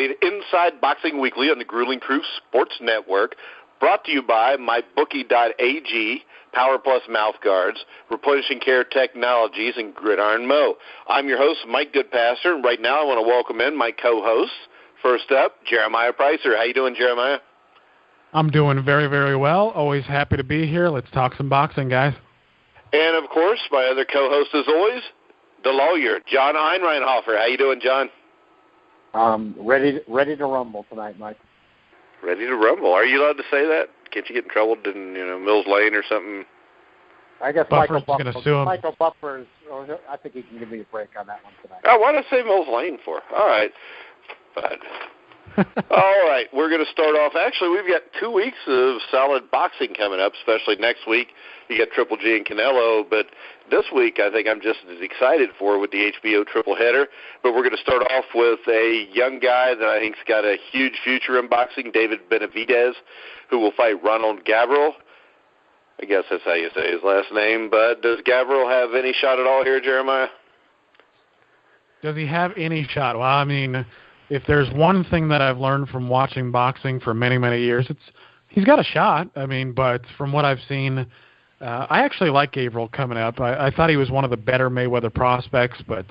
everybody, to Inside Boxing Weekly on the Grueling Truth Sports Network, brought to you by MyBookie.ag, Power Plus Mouthguards, Replenishing Care Technologies, and Gridiron Mo. I'm your host, Mike Goodpaster, and right now I want to welcome in my co-hosts. First up, Jeremiah Preisser. How you doing, Jeremiah? I'm doing very, very well. Always happy to be here. Let's talk some boxing, guys. And, of course, my other co-host, as always, the lawyer, John Einreinhofer. How you doing, John? Ready to rumble tonight, Mike. Ready to rumble. Are you allowed to say that? Can't you get in trouble in Mills Lane or something? I guess Buffer's going to sue him. Michael Buffer I think he can give me a break on that one tonight. Oh, why did I say Mills Lane for? All right. Fine. All right, we're going to start off. Actually, we've got 2 weeks of solid boxing coming up, especially next week. You got Triple G and Canelo, but this week I think I'm just as excited for with the HBO triple header. But we're going to start off with a young guy that I think's got a huge future in boxing, David Benavidez, who will fight Ronald Gabriel. I guess that's how you say his last name. But does Gabriel have any shot at all here, Jeremiah? Does he have any shot? Well, I mean, if there's one thing that I've learned from watching boxing for many, many years, it's he's got a shot. I mean, but from what I've seen, I actually like Gabriel coming up. I thought he was one of the better Mayweather prospects, but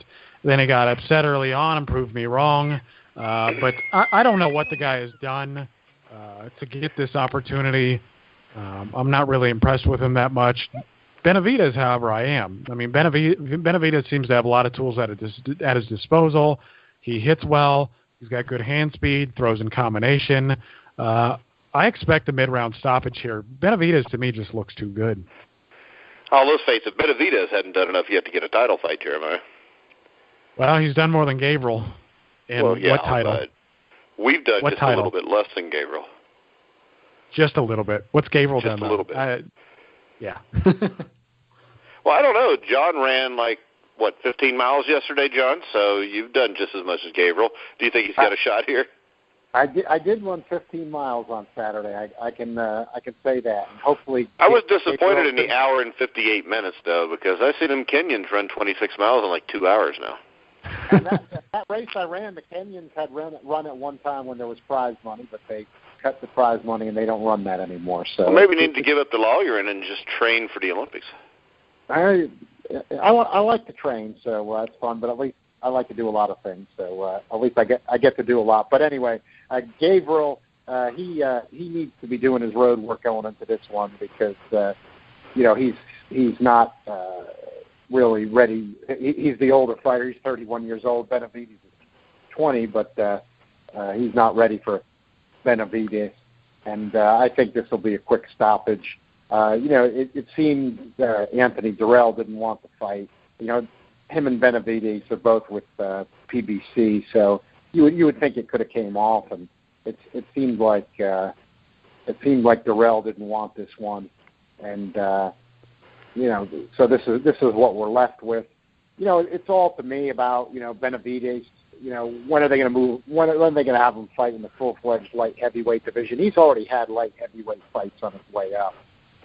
then he got upset early on and proved me wrong. But I don't know what the guy has done to get this opportunity. I'm not really impressed with him that much. Benavidez, however, I am. I mean, Benavidez seems to have a lot of tools at his disposal. He hits well. He's got good hand speed, throws in combination. I expect a mid-round stoppage here. Benavidez, to me, just looks too good. Oh, let's face it, Benavidez hadn't done enough yet to get a title fight, Jeremiah. Well, he's done more than Gabriel. And well, yeah, what title? But we've done just a little bit less than Gabriel. Just a little bit. What's Gabriel done? Just a little bit. Yeah. Well, I don't know. John ran 15 miles yesterday, John? So you've done just as much as Gabriel. Do you think he's got a shot here? I did run 15 miles on Saturday. I can say that, and hopefully. I was disappointed in the hour and 58 minutes though, because I see them Kenyans run 26 miles in 2 hours now. And that race I ran, the Kenyans had run at one time when there was prize money, but they cut the prize money and they don't run that anymore. So well, maybe we need to give up the lawyer and just train for the Olympics. I like to train, so it's fun. But at least I like to do a lot of things, so at least I get to do a lot. But anyway, Gabriel, he needs to be doing his road work going into this one because he's not really ready. He's the older fighter. He's 31 years old. Benavidez is 20, but he's not ready for Benavidez, and I think this will be a quick stoppage. It seemed Anthony Durrell didn't want the fight. Him and Benavidez are both with PBC, so you would think it could have came off, and it seemed like Durrell didn't want this one, and so this is what we're left with. It's all to me about Benavidez. When are they going to move? When are they going to have him fight in the full-fledged light heavyweight division? He's already had light heavyweight fights on his way up.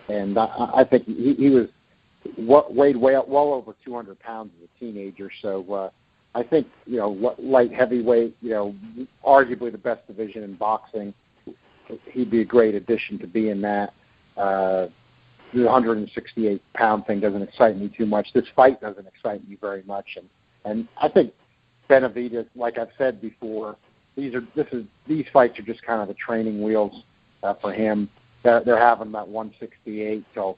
And I think he weighed well over 200 pounds as a teenager. So I think, light heavyweight, arguably the best division in boxing, he'd be a great addition to be in that. The 168-pound thing doesn't excite me too much. This fight doesn't excite me very much. And I think Benavidez, like I've said before, these fights are just kind of the training wheels for him. They're having that 168 till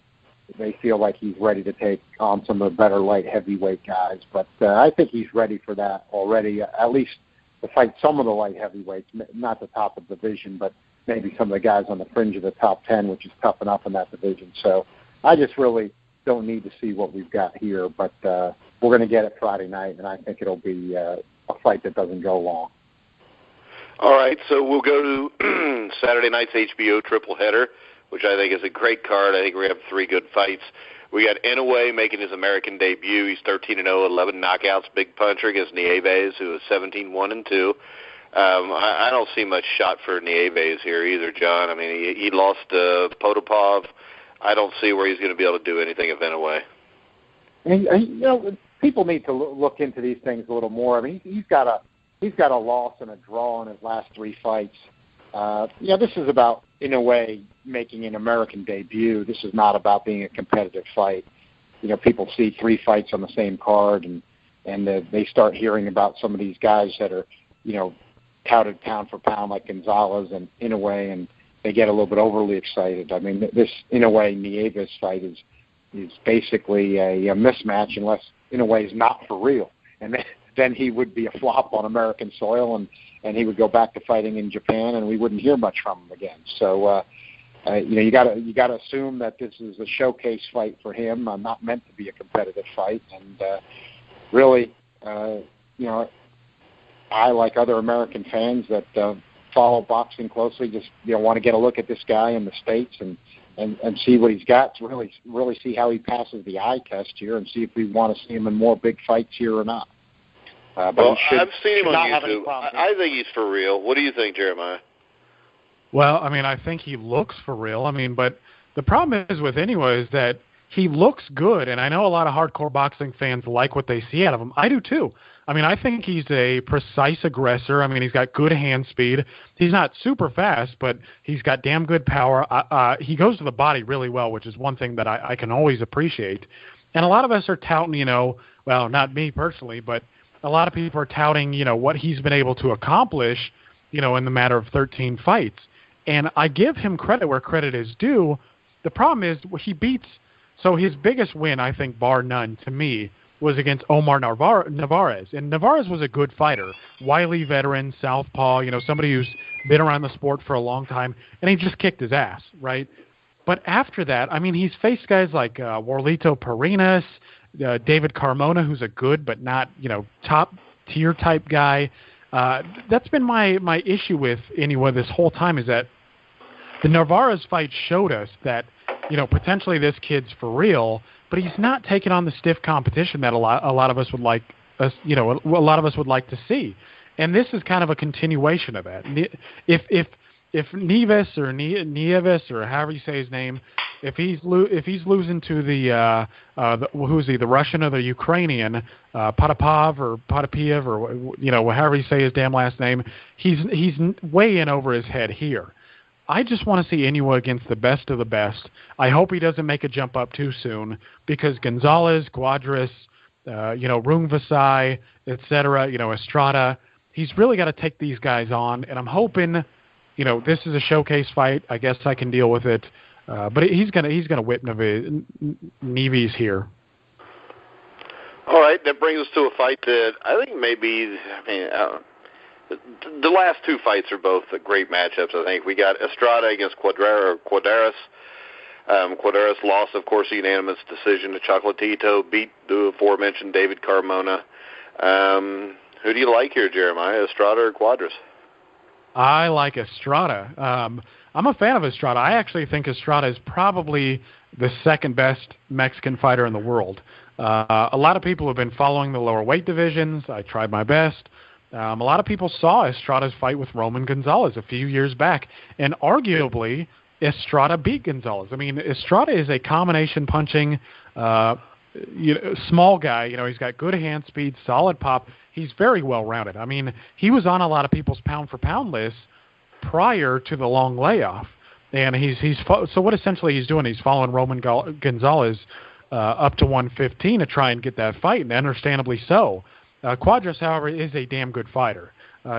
they feel like he's ready to take on some of the better light heavyweight guys. But I think he's ready for that already, at least to fight some of the light heavyweights, not the top of the division, but maybe some of the guys on the fringe of the top 10, which is tough enough in that division. So I just really don't need to see what we've got here. But we're going to get it Friday night, and I think it'll be a fight that doesn't go long. All right, so we'll go to Saturday night's HBO triple header, which I think is a great card. I think we have 3 good fights. We got Inoue making his American debut. He's 13-0, 11 knockouts, big puncher against Nieves, who is 17-1-2. I don't see much shot for Nieves here either, John. I mean, he lost to Potapov. I don't see where he's going to be able to do anything of Inoue. And people need to look into these things a little more. I mean, he's got a he's got a loss and a draw in his last 3 fights. This is about, in a way, making an American debut. This is not about being a competitive fight. People see 3 fights on the same card, and they start hearing about some of these guys that are, touted pound for pound like Gonzalez and Inoue, and they get a little bit overly excited. I mean, this Inoue-Nieves fight is basically a mismatch unless Inoue is not for real. And then he would be a flop on American soil, and he would go back to fighting in Japan, and we wouldn't hear much from him again. So, you got to assume that this is a showcase fight for him, not meant to be a competitive fight. And really, I, like other American fans that follow boxing closely, just want to get a look at this guy in the States and see what he's got to really see how he passes the eye test here and see if we want to see him in more big fights here or not. I've seen him on YouTube. I think he's for real. What do you think, Jeremiah? Well, I mean, I think he looks for real. I mean, but the problem is with Inoue is that he looks good, and I know a lot of hardcore boxing fans like what they see out of him. I do too. I mean, I think he's a precise aggressor. I mean, he's got good hand speed. He's not super fast, but he's got damn good power. He goes to the body really well, which is one thing that I can always appreciate. And a lot of us are touting, well, not me personally, but a lot of people are touting, what he's been able to accomplish, in the matter of 13 fights. And I give him credit where credit is due. The problem is he beats. So his biggest win, I think, bar none, to me, was against Omar Narvaez. And Narvaez was a good fighter, wily veteran, southpaw, somebody who's been around the sport for a long time, and he just kicked his ass, right? But after that, I mean, he's faced guys like Warlito Perinas, David Carmona, who's a good but not, top-tier type guy. That's been my issue with Inoue this whole time, is that the Narvaez fight showed us that, potentially this kid's for real, but he's not taking on the stiff competition that a lot of us would like us, a lot of us would like to see. And this is kind of a continuation of that. If Nieves or however you say his name, if he's losing to the who's he, the Russian or the Ukrainian, Potapiev or however you say his damn last name, he's way in over his head here. I just want to see Inoue against the best of the best. I hope he doesn't make a jump up too soon, because Gonzalez, Cuadras, Rungvisai, etc., Estrada, he's really got to take these guys on, and I'm hoping, this is a showcase fight. I guess I can deal with it, but he's gonna whip Nieves here. All right, that brings us to a fight that I think maybe, the last 2 fights are both great matchups, I think. We got Estrada against Cuadras. Cuadras lost, of course, a unanimous decision to Chocolatito, beat the aforementioned David Carmona. Who do you like here, Jeremiah, Estrada or Cuadras? I like Estrada. I'm a fan of Estrada. I actually think Estrada is probably the second best Mexican fighter in the world. A lot of people have been following the lower weight divisions. I tried my best. A lot of people saw Estrada's fight with Roman Gonzalez a few years back, and arguably Estrada beat Gonzalez. I mean, Estrada is a combination punching, small guy. He's got good hand speed, solid pop. He's very well rounded. I mean, he was on a lot of people's pound for pound lists prior to the long layoff, and so what essentially he's doing, he's following Roman Gonzalez up to 115 to try and get that fight, and understandably so. Cuadras, however, is a damn good fighter.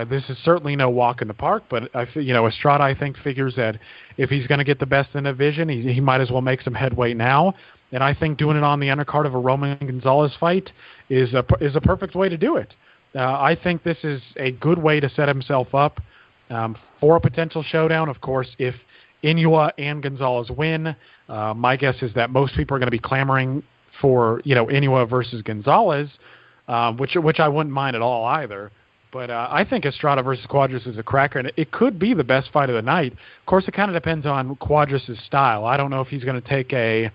This is certainly no walk in the park, but Estrada, I think, figures that if he's going to get the best in the division, he might as well make some headway now. And I think doing it on the undercard of a Roman Gonzalez fight is a perfect way to do it. I think this is a good way to set himself up for a potential showdown. Of course, if Inoue and Gonzalez win, my guess is that most people are going to be clamoring for Inoue versus Gonzalez. Which I wouldn't mind at all either. But I think Estrada versus Cuadras is a cracker, and it could be the best fight of the night. Of course, it kind of depends on Cuadras' style. I don't know if he's going to take a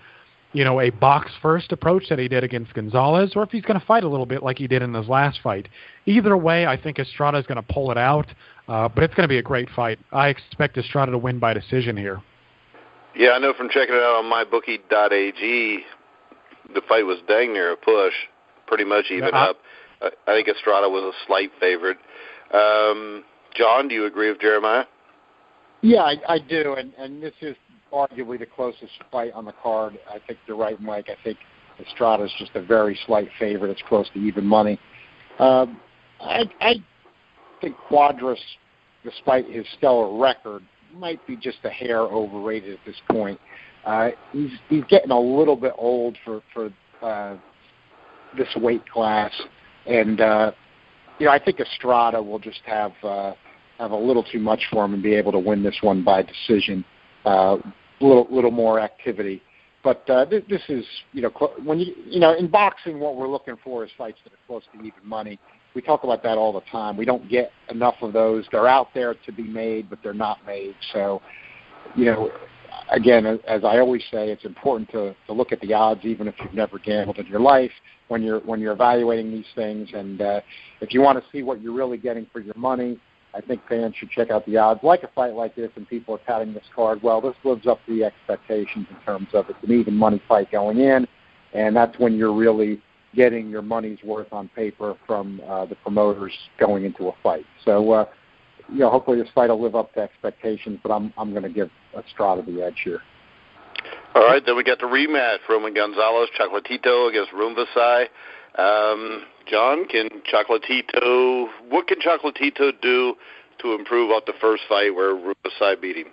box-first approach that he did against Gonzalez, or if he's going to fight a little bit like he did in his last fight. Either way, I think Estrada is going to pull it out, but it's going to be a great fight. I expect Estrada to win by decision here. Yeah, I know from checking it out on mybookie.ag, the fight was dang near a push. Pretty much even up. I think Estrada was a slight favorite. John, do you agree with Jeremiah? Yeah, I do, and this is arguably the closest fight on the card. I think you're right, Mike. I think Estrada's just a very slight favorite. It's close to even money. I think Cuadras, despite his stellar record, might be just a hair overrated at this point. He's getting a little bit old for this weight class, and I think Estrada will just have a little too much for him and be able to win this one by decision. Little more activity. But this is, when in boxing, what we're looking for is fights that are close to even money. We talk about that all the time. We don't get enough of those. They're out there to be made, but they're not made. So, again, as I always say, it's important to look at the odds, even if you've never gambled in your life, when you're evaluating these things. And if you want to see what you're really getting for your money, I think fans should check out the odds. Like a fight like this, and people are touting this card, well, this lives up to the expectations in terms of it's an even money fight going in, and that's when you're really getting your money's worth on paper from the promoters going into a fight. So, hopefully this fight will live up to expectations, but I'm going to give Estrada the edge here. All right, then we got the rematch, Roman Gonzalez, Chocolatito against Rungvisai. John, what can Chocolatito do to improve off the first fight where Rungvisai beat him?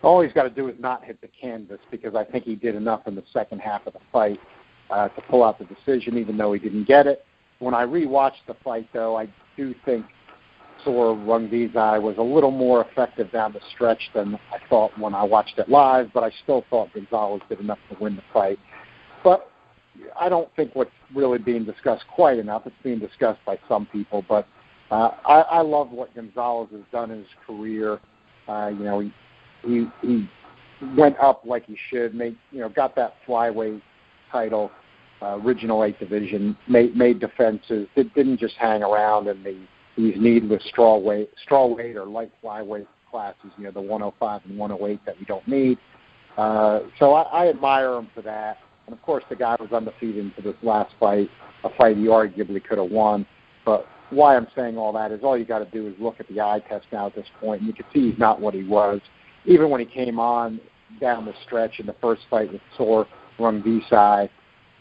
All he's got to do is not hit the canvas, because I think he did enough in the second half of the fight to pull out the decision, even though he didn't get it. When I rewatched the fight, though, I do think Rungvisai was a little more effective down the stretch than I thought when I watched it live, but I still thought Gonzalez did enough to win the fight. But I don't think what's really being discussed quite enough. It's being discussed by some people, but I love what Gonzalez has done in his career. He went up like he should, got that flyweight title, original 8 division, made defenses, didn't just hang around in these needless strawweight or light flyweight classes, the 105 and 108 that we don't need. So I admire him for that. And, of course, the guy was undefeated into this last fight, a fight he arguably could have won. But why I'm saying all that is all you got to do is look at the eye test now at this point, and you can see he's not what he was. Even when he came on down the stretch in the first fight with Rungvisai,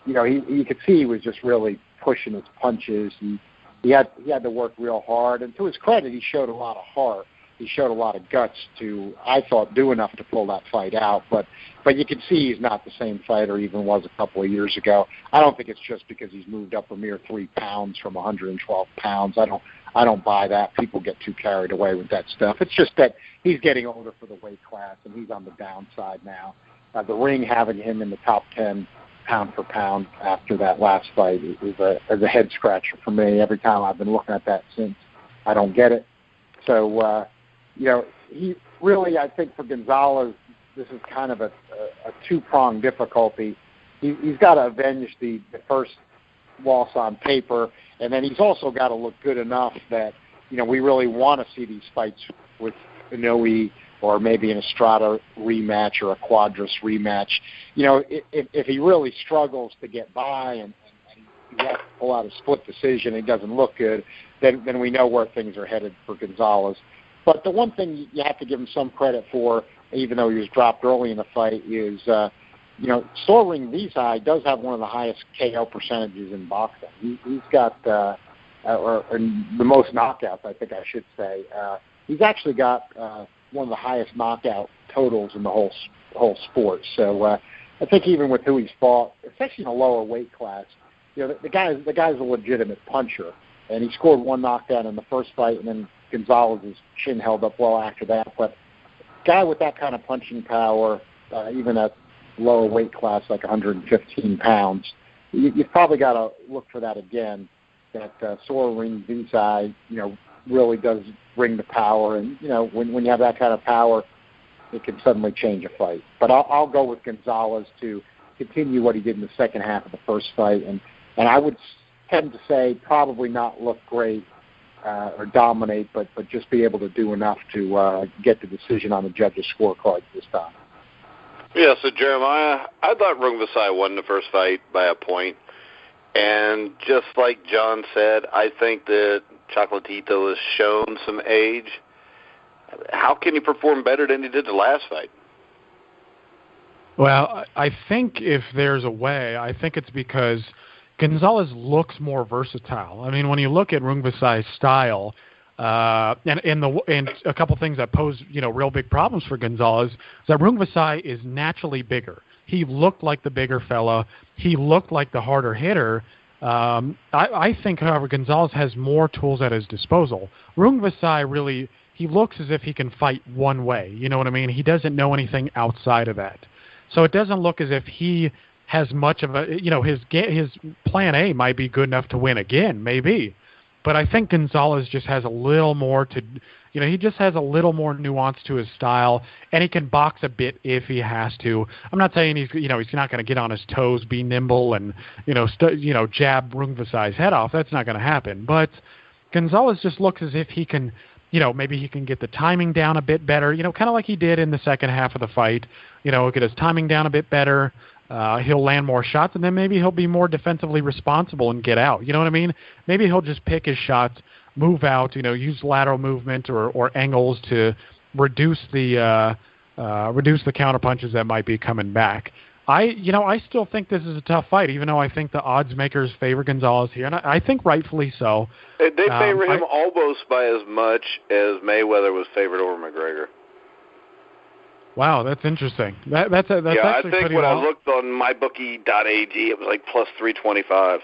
you could see he was just really pushing his punches. He had to work real hard. And to his credit, he showed a lot of heart. He showed a lot of guts to, I thought, do enough to pull that fight out. But you can see he's not the same fighter he even was a couple of years ago. I don't think it's just because he's moved up a mere 3 pounds from 112 pounds. I don't buy that. People get too carried away with that stuff. It's just that he's getting older for the weight class, and he's on the downside now. The ring having him in the top 10 pound for pound after that last fight is a head scratcher for me. Every time I've been looking at that since, I don't get it. So, he really, I think for Gonzalez, this is kind of a two-pronged difficulty. He's got to avenge the first loss on paper, and then he's also got to look good enough that, we really want to see these fights with Inoue or maybe an Estrada rematch or a Cuadras rematch. If he really struggles to get by and he has to pull out a split decision and he doesn't look good, then we know where things are headed for Gonzalez. But the one thing you have to give him some credit for, even though he was dropped early in the fight, is, Rungvisai does have one of the highest KO percentages in boxing. He's got, or the most knockouts, I think I should say. He's actually got one of the highest knockout totals in the whole sport. So I think even with who he's fought, especially in a lower weight class, the guy's a legitimate puncher, and he scored one knockdown in the first fight, and then Gonzalez's chin held up well after that. But guy with that kind of punching power, even at lower weight class like 115 pounds, you've probably got to look for that again. That Rungvisai, really does bring the power, and when you have that kind of power, it can suddenly change a fight. But I'll go with Gonzalez to continue what he did in the second half of the first fight, and I would tend to say probably not look great or dominate, but just be able to do enough to get the decision on the judges' scorecards this time. Yeah, so Jeremiah, I thought Rungvisai won the first fight by a point. And just like John said, I think that Chocolatito has shown some age. How can he perform better than he did the last fight? Well, I think if there's a way, I think it's because Gonzalez looks more versatile. I mean, when you look at Rungvisai's style, and a couple things that pose, real big problems for Gonzalez is that Rungvisai is naturally bigger. He looked like the bigger fella. He looked like the harder hitter. I think, however, Gonzalez has more tools at his disposal. Rungvisai really, he looks as if he can fight one way. You know what I mean? He doesn't know anything outside of that. So it doesn't look as if he has much of a, his plan A might be good enough to win again, maybe. But I think Gonzalez just has a little more to, he just has a little more nuance to his style, and he can box a bit if he has to. I'm not saying he's not going to get on his toes, be nimble, and, jab Rungvisai's head off. That's not going to happen. But Gonzalez just looks as if he can, maybe he can get the timing down a bit better, kind of like he did in the second half of the fight. Get his timing down a bit better. He'll land more shots, and then maybe he'll be more defensively responsible and get out. You know what I mean? Maybe he'll just pick his shots, move out, use lateral movement or angles to reduce the counter punches that might be coming back. I still think this is a tough fight, even though I think the odds makers favor Gonzalez here, and I think rightfully so. They favor him almost by as much as Mayweather was favored over McGregor. Wow, that's interesting. That's actually I think pretty when well. I looked on mybookie.ag, it was like plus 325.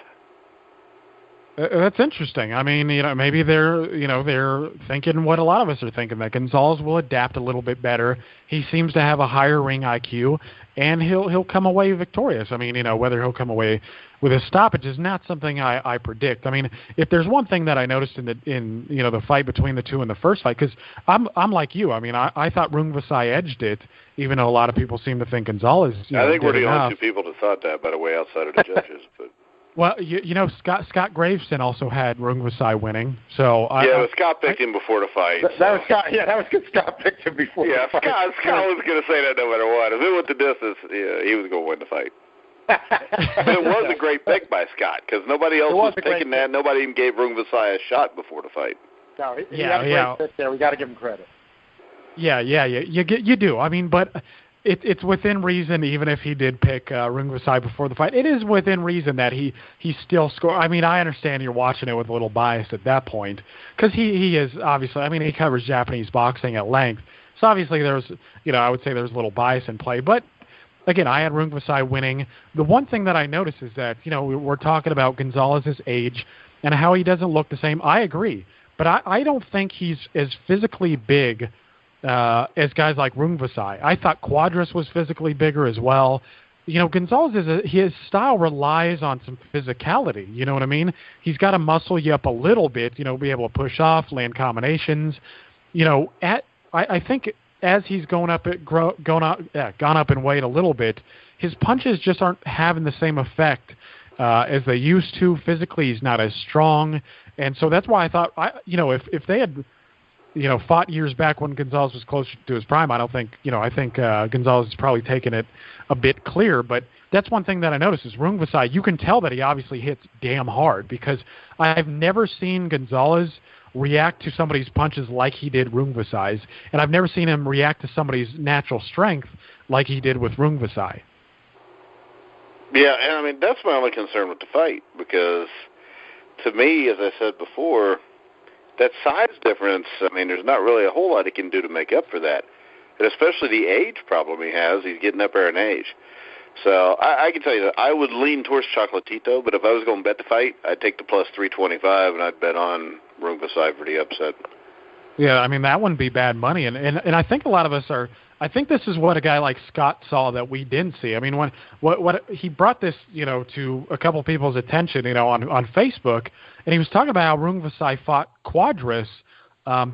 That's interesting. I mean, maybe they're thinking what a lot of us are thinking, that Gonzalez will adapt a little bit better. He seems to have a higher ring IQ, and he'll come away victorious. I mean, whether he'll come away with a stoppage is not something I predict. I mean, if there's one thing that I noticed in the fight between the two in the first fight, because I'm like you. I mean, I thought Rungvisai edged it, even though a lot of people seem to think Gonzalez. I think we're the only two people that thought that, by the way, outside of the judges. But well, Scott Graveston also had Rungvisai winning. So Scott picked him before the fight. That was Scott. Yeah, that was good. Scott picked him before. Yeah, the fight. Scott was going to say that no matter what. If it went the distance, he was going to win the fight. But it was a great pick by Scott because nobody else was picking that. Nobody even gave Rungvisai a shot before the fight. No, he had a great pick there. We got to give him credit. Yeah. You do. I mean, but it's within reason. Even if he did pick Rungvisai before the fight, it is within reason that he still scored. I mean, I understand you're watching it with a little bias at that point because he is obviously. I mean, he covers Japanese boxing at length, so obviously there's I would say there's a little bias in play, but. Again, I had Rungvisai winning. The one thing that I noticed is that, we're talking about Gonzalez's age and how he doesn't look the same. I agree. But I don't think he's as physically big as guys like Rungvisai. I thought Quadras was physically bigger as well. Gonzalez, his style relies on some physicality. You know what I mean? He's got to muscle you up a little bit, be able to push off, land combinations. I think as he's gone up in weight a little bit, his punches just aren't having the same effect as they used to. Physically, he's not as strong, and so that's why I thought, if they had, fought years back when Gonzalez was closer to his prime, I think Gonzalez has probably taken it a bit clear. But that's one thing that I noticed is Rungvisai. You can tell that he obviously hits damn hard because I've never seen Gonzalez react to somebody's punches like he did Rungvisai's, and I've never seen him react to somebody's natural strength like he did with Rungvisai. Yeah, and I mean, that's my only concern with the fight, because to me, as I said before, that size difference, I mean, there's not really a whole lot he can do to make up for that, and especially the age problem he has. He's getting up there in age. So I can tell you that I would lean towards Chocolatito, but if I was going to bet the fight, I'd take the plus 325, and I'd bet on Rungvisai for the upset. Yeah, I mean, that wouldn't be bad money. And I think a lot of us are – I think this is what a guy like Scott saw that we didn't see. I mean, when what he brought this, to a couple people's attention, on Facebook, and he was talking about how Rungvisai fought Quadras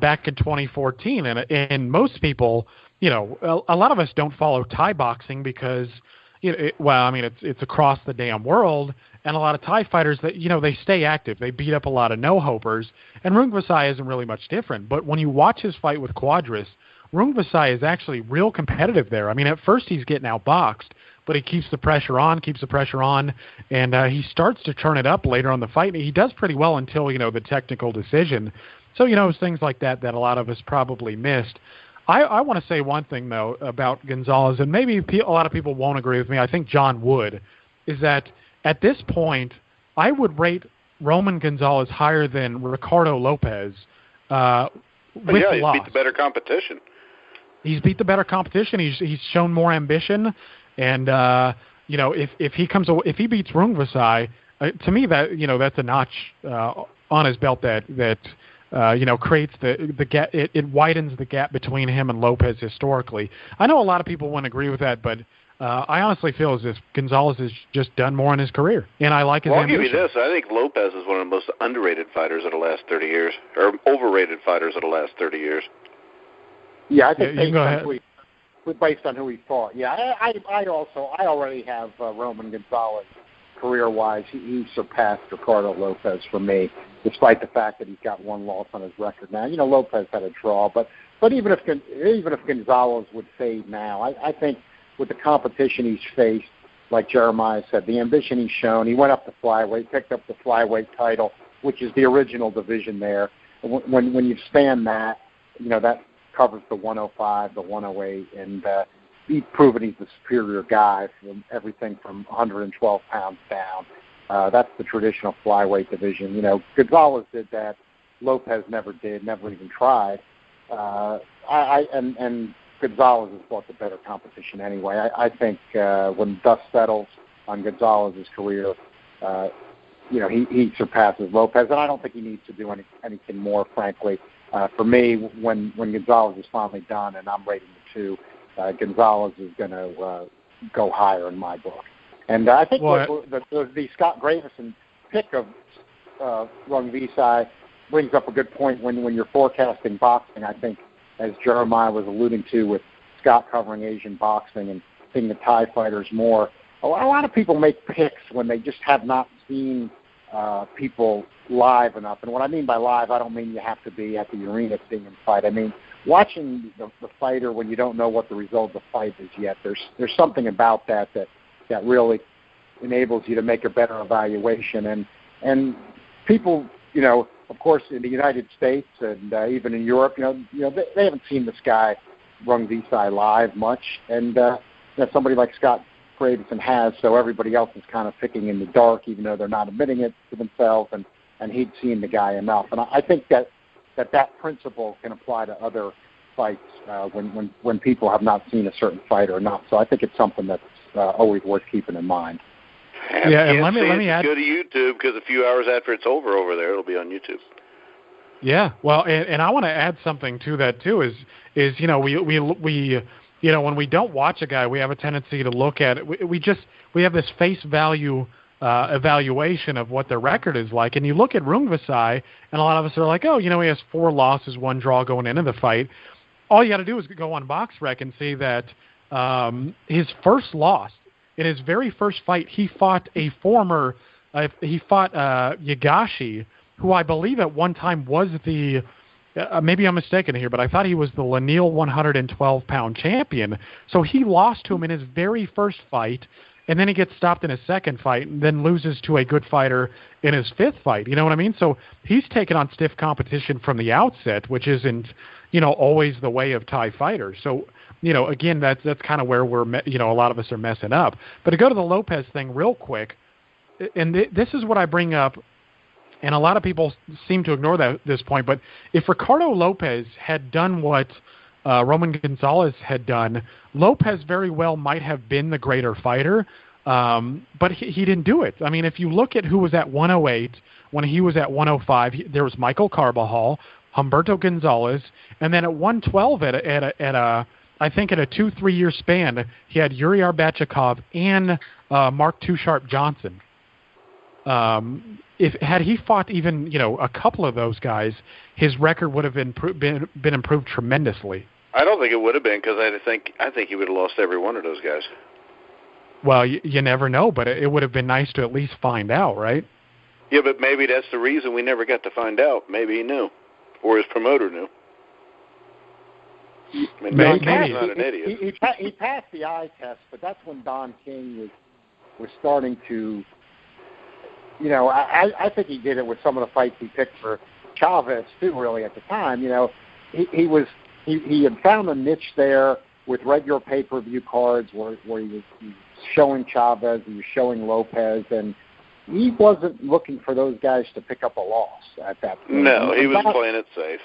back in 2014. And most people, a lot of us don't follow Thai boxing because – it's across the damn world, and a lot of Thai fighters that, they stay active. They beat up a lot of no-hopers, and Rungvisai isn't really much different. But when you watch his fight with Quadras, Rungvisai is actually real competitive there. I mean, at first he's getting outboxed, but he keeps the pressure on, and he starts to turn it up later on the fight. And he does pretty well until, the technical decision. So, it's things like that a lot of us probably missed. I want to say one thing, though, about Gonzalez, and maybe a lot of people won't agree with me. I think John would, is that at this point, I would rate Roman Gonzalez higher than Ricardo Lopez. He's beat the better competition. He's beat the better competition. He's shown more ambition, and if he beats Rungvisai, to me that's a notch on his belt that creates the gap. It widens the gap between him and Lopez historically. I know a lot of people wouldn't agree with that, but I honestly feel as if Gonzalez has just done more in his career, and I like his ambition. I'll give you this. I think Lopez is one of the most underrated fighters of the last 30 years, or overrated fighters of the last 30 years. Yeah, I think based on who he fought. Yeah, I already have Roman Gonzalez career-wise. He surpassed Ricardo Lopez for me, despite the fact that he's got one loss on his record now. Lopez had a draw, but even if Gonzalez would fade now, I think with the competition he's faced, like Jeremiah said, the ambition he's shown, he went up to flyweight, picked up the flyweight title, which is the original division there. When you span that, that covers the 105, the 108, and he's proven he's the superior guy from everything from 112 pounds down. That's the traditional flyweight division. Gonzalez did that. Lopez never did, never even tried. And Gonzalez has fought the better competition anyway. I think when dust settles on Gonzalez's career, he surpasses Lopez, and I don't think he needs to do anything more, frankly. For me, when Gonzalez is finally done and I'm rating the 2, Gonzalez is going to go higher in my book. And I think the Scott Gravison pick of Rungvisai brings up a good point when you're forecasting boxing. I think, as Jeremiah was alluding to with Scott covering Asian boxing and seeing the Thai fighters more, a lot of people make picks when they just have not seen people live enough. And what I mean by live, I don't mean you have to be at the arena seeing them fight. I mean watching the fighter when you don't know what the result of the fight is yet. There's something about that really enables you to make a better evaluation. And people, of course, in the United States and even in Europe, they haven't seen this guy Rungvisai live much, and somebody like Scott Gravison has, so everybody else is kind of picking in the dark, even though they're not admitting it to themselves, and he'd seen the guy enough. And I think that principle can apply to other fights when people have not seen a certain fighter enough. So I think it's something that's always worth keeping in mind. And let me add. Go to YouTube because a few hours after it's over there, it'll be on YouTube. Yeah, well, and I want to add something to that too. Is we when we don't watch a guy, we have a tendency to look at it. We have this face value evaluation of what their record is like, and you look at Rungvisai, and a lot of us are like, oh, he has 4 losses, 1 draw going into the fight. All you got to do is go on BoxRec and see that his first loss. In his very first fight, he fought Yagashi, who I believe at one time was the, maybe I'm mistaken here, but I thought he was the Lanil 112-pound champion. So he lost to him in his very first fight, and then he gets stopped in his second fight, and then loses to a good fighter in his 5th fight. You know what I mean? So he's taken on stiff competition from the outset, which isn't, always the way of Thai fighters. So, again, that's kind of where we're, a lot of us are messing up. But to go to the Lopez thing real quick, and this is what I bring up, and a lot of people seem to ignore this point, but if Ricardo Lopez had done what Roman Gonzalez had done, Lopez very well might have been the greater fighter, but he didn't do it. I mean, if you look at who was at 108 when he was at 105, there was Michael Carbajal, Humberto Gonzalez, and then at 112 I think at a 2-3 year span, he had Yuri Arbachakov and Mark Too Sharp Johnson. Had he fought even a couple of those guys, his record would have been improved tremendously. I don't think it would have been because I think he would have lost every one of those guys. Well, you never know, but it would have been nice to at least find out, right? Yeah, but maybe that's the reason we never got to find out. Maybe he knew, or his promoter knew. I mean, Maybe. Don King's not an idiot. He passed the eye test, but that's when Don King was starting to, you know, I think he did it with some of the fights he picked for Chavez too. Really, at the time, you know, he had found a niche there with regular pay-per-view cards where he was showing Chavez, he was showing Lopez, and he wasn't looking for those guys to pick up a loss at that point. No, he was playing it safe.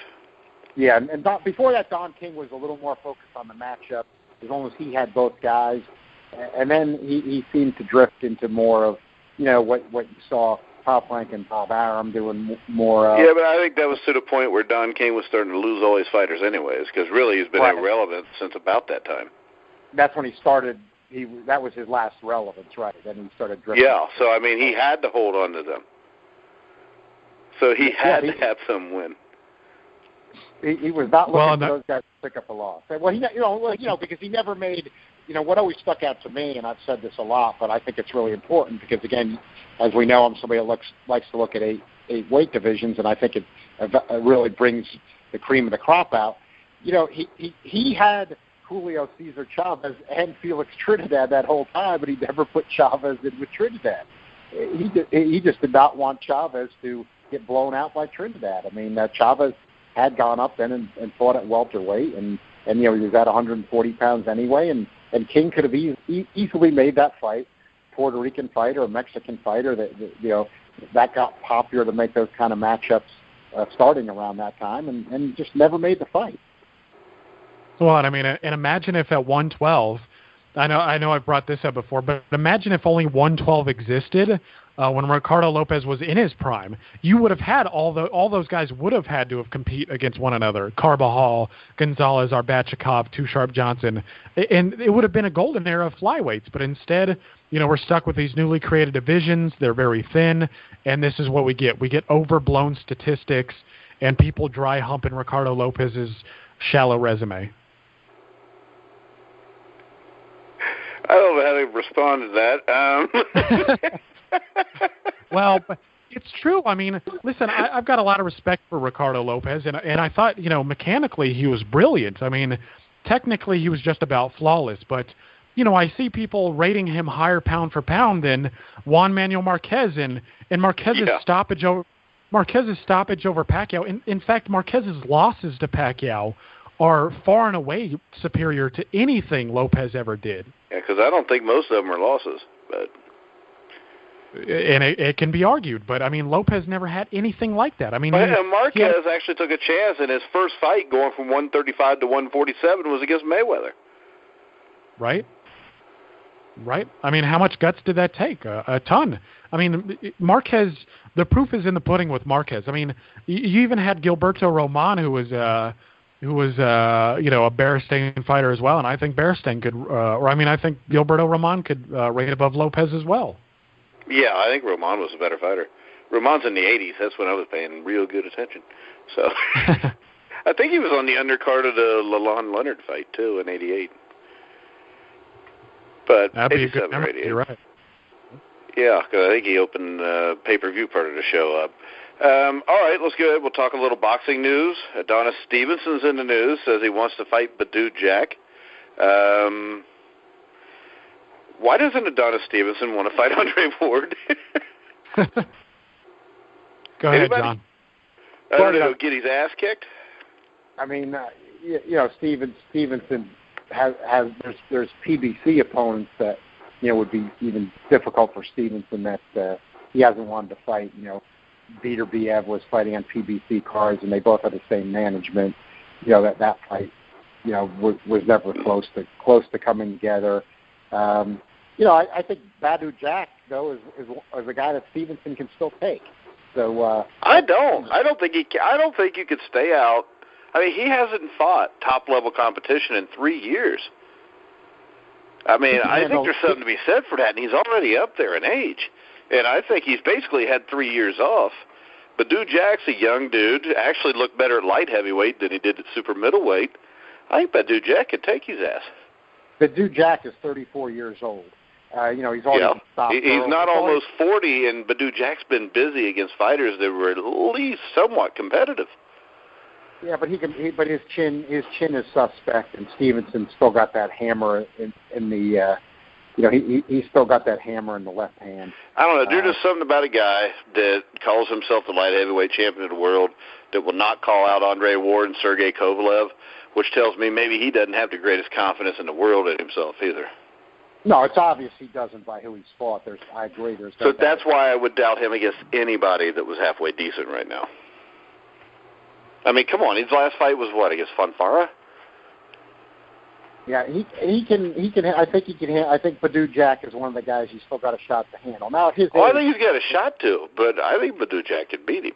Yeah, and before that, Don King was a little more focused on the matchup as long as he had both guys. And then he seemed to drift into more of, you know, what you saw Top Rank and Bob Arum doing more of. Yeah, but I think that was to the point where Don King was starting to lose all his fighters anyways, because really he's been irrelevant since about that time. That's when he started. That was his last relevance, right? Then he started drifting. Yeah, so, I mean, he had to hold on to them. So he had to have some win. He was not looking for those guys to pick up a loss. Well, because he never made, you know, what always stuck out to me, and I've said this a lot, but I think it's really important because, again, as we know, I'm somebody that likes to look at eight weight divisions, and I think it really brings the cream of the crop out. You know, he had Julio Cesar Chavez and Felix Trinidad that whole time, but he never put Chavez in with Trinidad. He just did not want Chavez to get blown out by Trinidad. I mean, Chavez had gone up then and fought at welterweight, and you know, he was at 140 pounds anyway, and King could have easily made that fight, Puerto Rican fighter or Mexican fighter that got popular to make those kind of matchups starting around that time, and just never made the fight. Well, and I mean, and imagine if at 112, I know I've brought this up before, but imagine if only 112 existed when Ricardo Lopez was in his prime. You would have had all those guys would have had to have compete against one another. Carbajal, Gonzalez, Arbachakov, Too Sharp Johnson, and it would have been a golden era of flyweights. But instead, you know, we're stuck with these newly created divisions. They're very thin, and this is what we get. We get overblown statistics and people dry humping Ricardo Lopez's shallow resume. I don't know how to respond to that. Well, but it's true. I mean, listen, I've got a lot of respect for Ricardo Lopez, and I thought, you know, mechanically he was brilliant. I mean, technically he was just about flawless, but, you know, I see people rating him higher pound for pound than Juan Manuel Marquez and Marquez's stoppage over Pacquiao. In fact, Marquez's losses to Pacquiao are far and away superior to anything Lopez ever did. Yeah, because I don't think most of them are losses, but. And it can be argued, but I mean, Lopez never had anything like that. I mean, Marquez actually took a chance in his first fight, going from 135 to 147, was against Mayweather. Right. I mean, how much guts did that take? A ton. I mean, Marquez. The proof is in the pudding with Marquez. I mean, you even had Gilberto Roman, who was a Beristain fighter as well, and I think Beristain could, I think Gilberto Roman could rate above Lopez as well. Yeah, I think Roman was a better fighter. Roman's in the 80s. That's when I was paying real good attention. So I think he was on the undercard of the Lalonde Leonard fight, too, in 88. But that'd be a good number. 88. You're right. Yeah, because I think he opened pay-per-view part of the show up. All right, let's go ahead. We'll talk a little boxing news. Adonis Stevenson's in the news, says he wants to fight Badou Jack. Why doesn't Adonis Stevenson want to fight Andre Ward? Go ahead, John. I don't know, get his ass kicked? I mean, Stevenson has there's PBC opponents that, you know, would be even difficult for Stevenson that he hasn't wanted to fight. You know, Vitor Biev was fighting on PBC cards, and they both had the same management. You know, that fight, you know, was never close to coming together. You know, I think Badou Jack, though, is a guy that Stevenson can still take. So I don't think you could stay out. I mean, he hasn't fought top-level competition in 3 years. I mean, I think there's something to be said for that, and he's already up there in age. And I think he's basically had 3 years off. Badou Jack's a young dude, actually looked better at light heavyweight than he did at super middleweight. I think Badou Jack could take his ass. Badou Jack is 34 years old. You know, he's already stopped. He's not almost 40, and Badou Jack's been busy against fighters that were at least somewhat competitive. Yeah, but but his chin is suspect, and Stevenson still got that hammer in the. He's still got that hammer in the left hand. I don't know. There's just something about a guy that calls himself the light heavyweight champion of the world that will not call out Andre Ward and Sergey Kovalev, which tells me maybe he doesn't have the greatest confidence in the world in himself either. No, it's obvious he doesn't by who he's fought. I agree. So that's why I would doubt him against anybody that was halfway decent right now. I mean, come on. His last fight was what, against Fonfara? Yeah, he can. I think he can. I think Badou Jack is one of the guys he's still got a shot to handle. Now, I think he's got a shot to, but I think Badou Jack could beat him.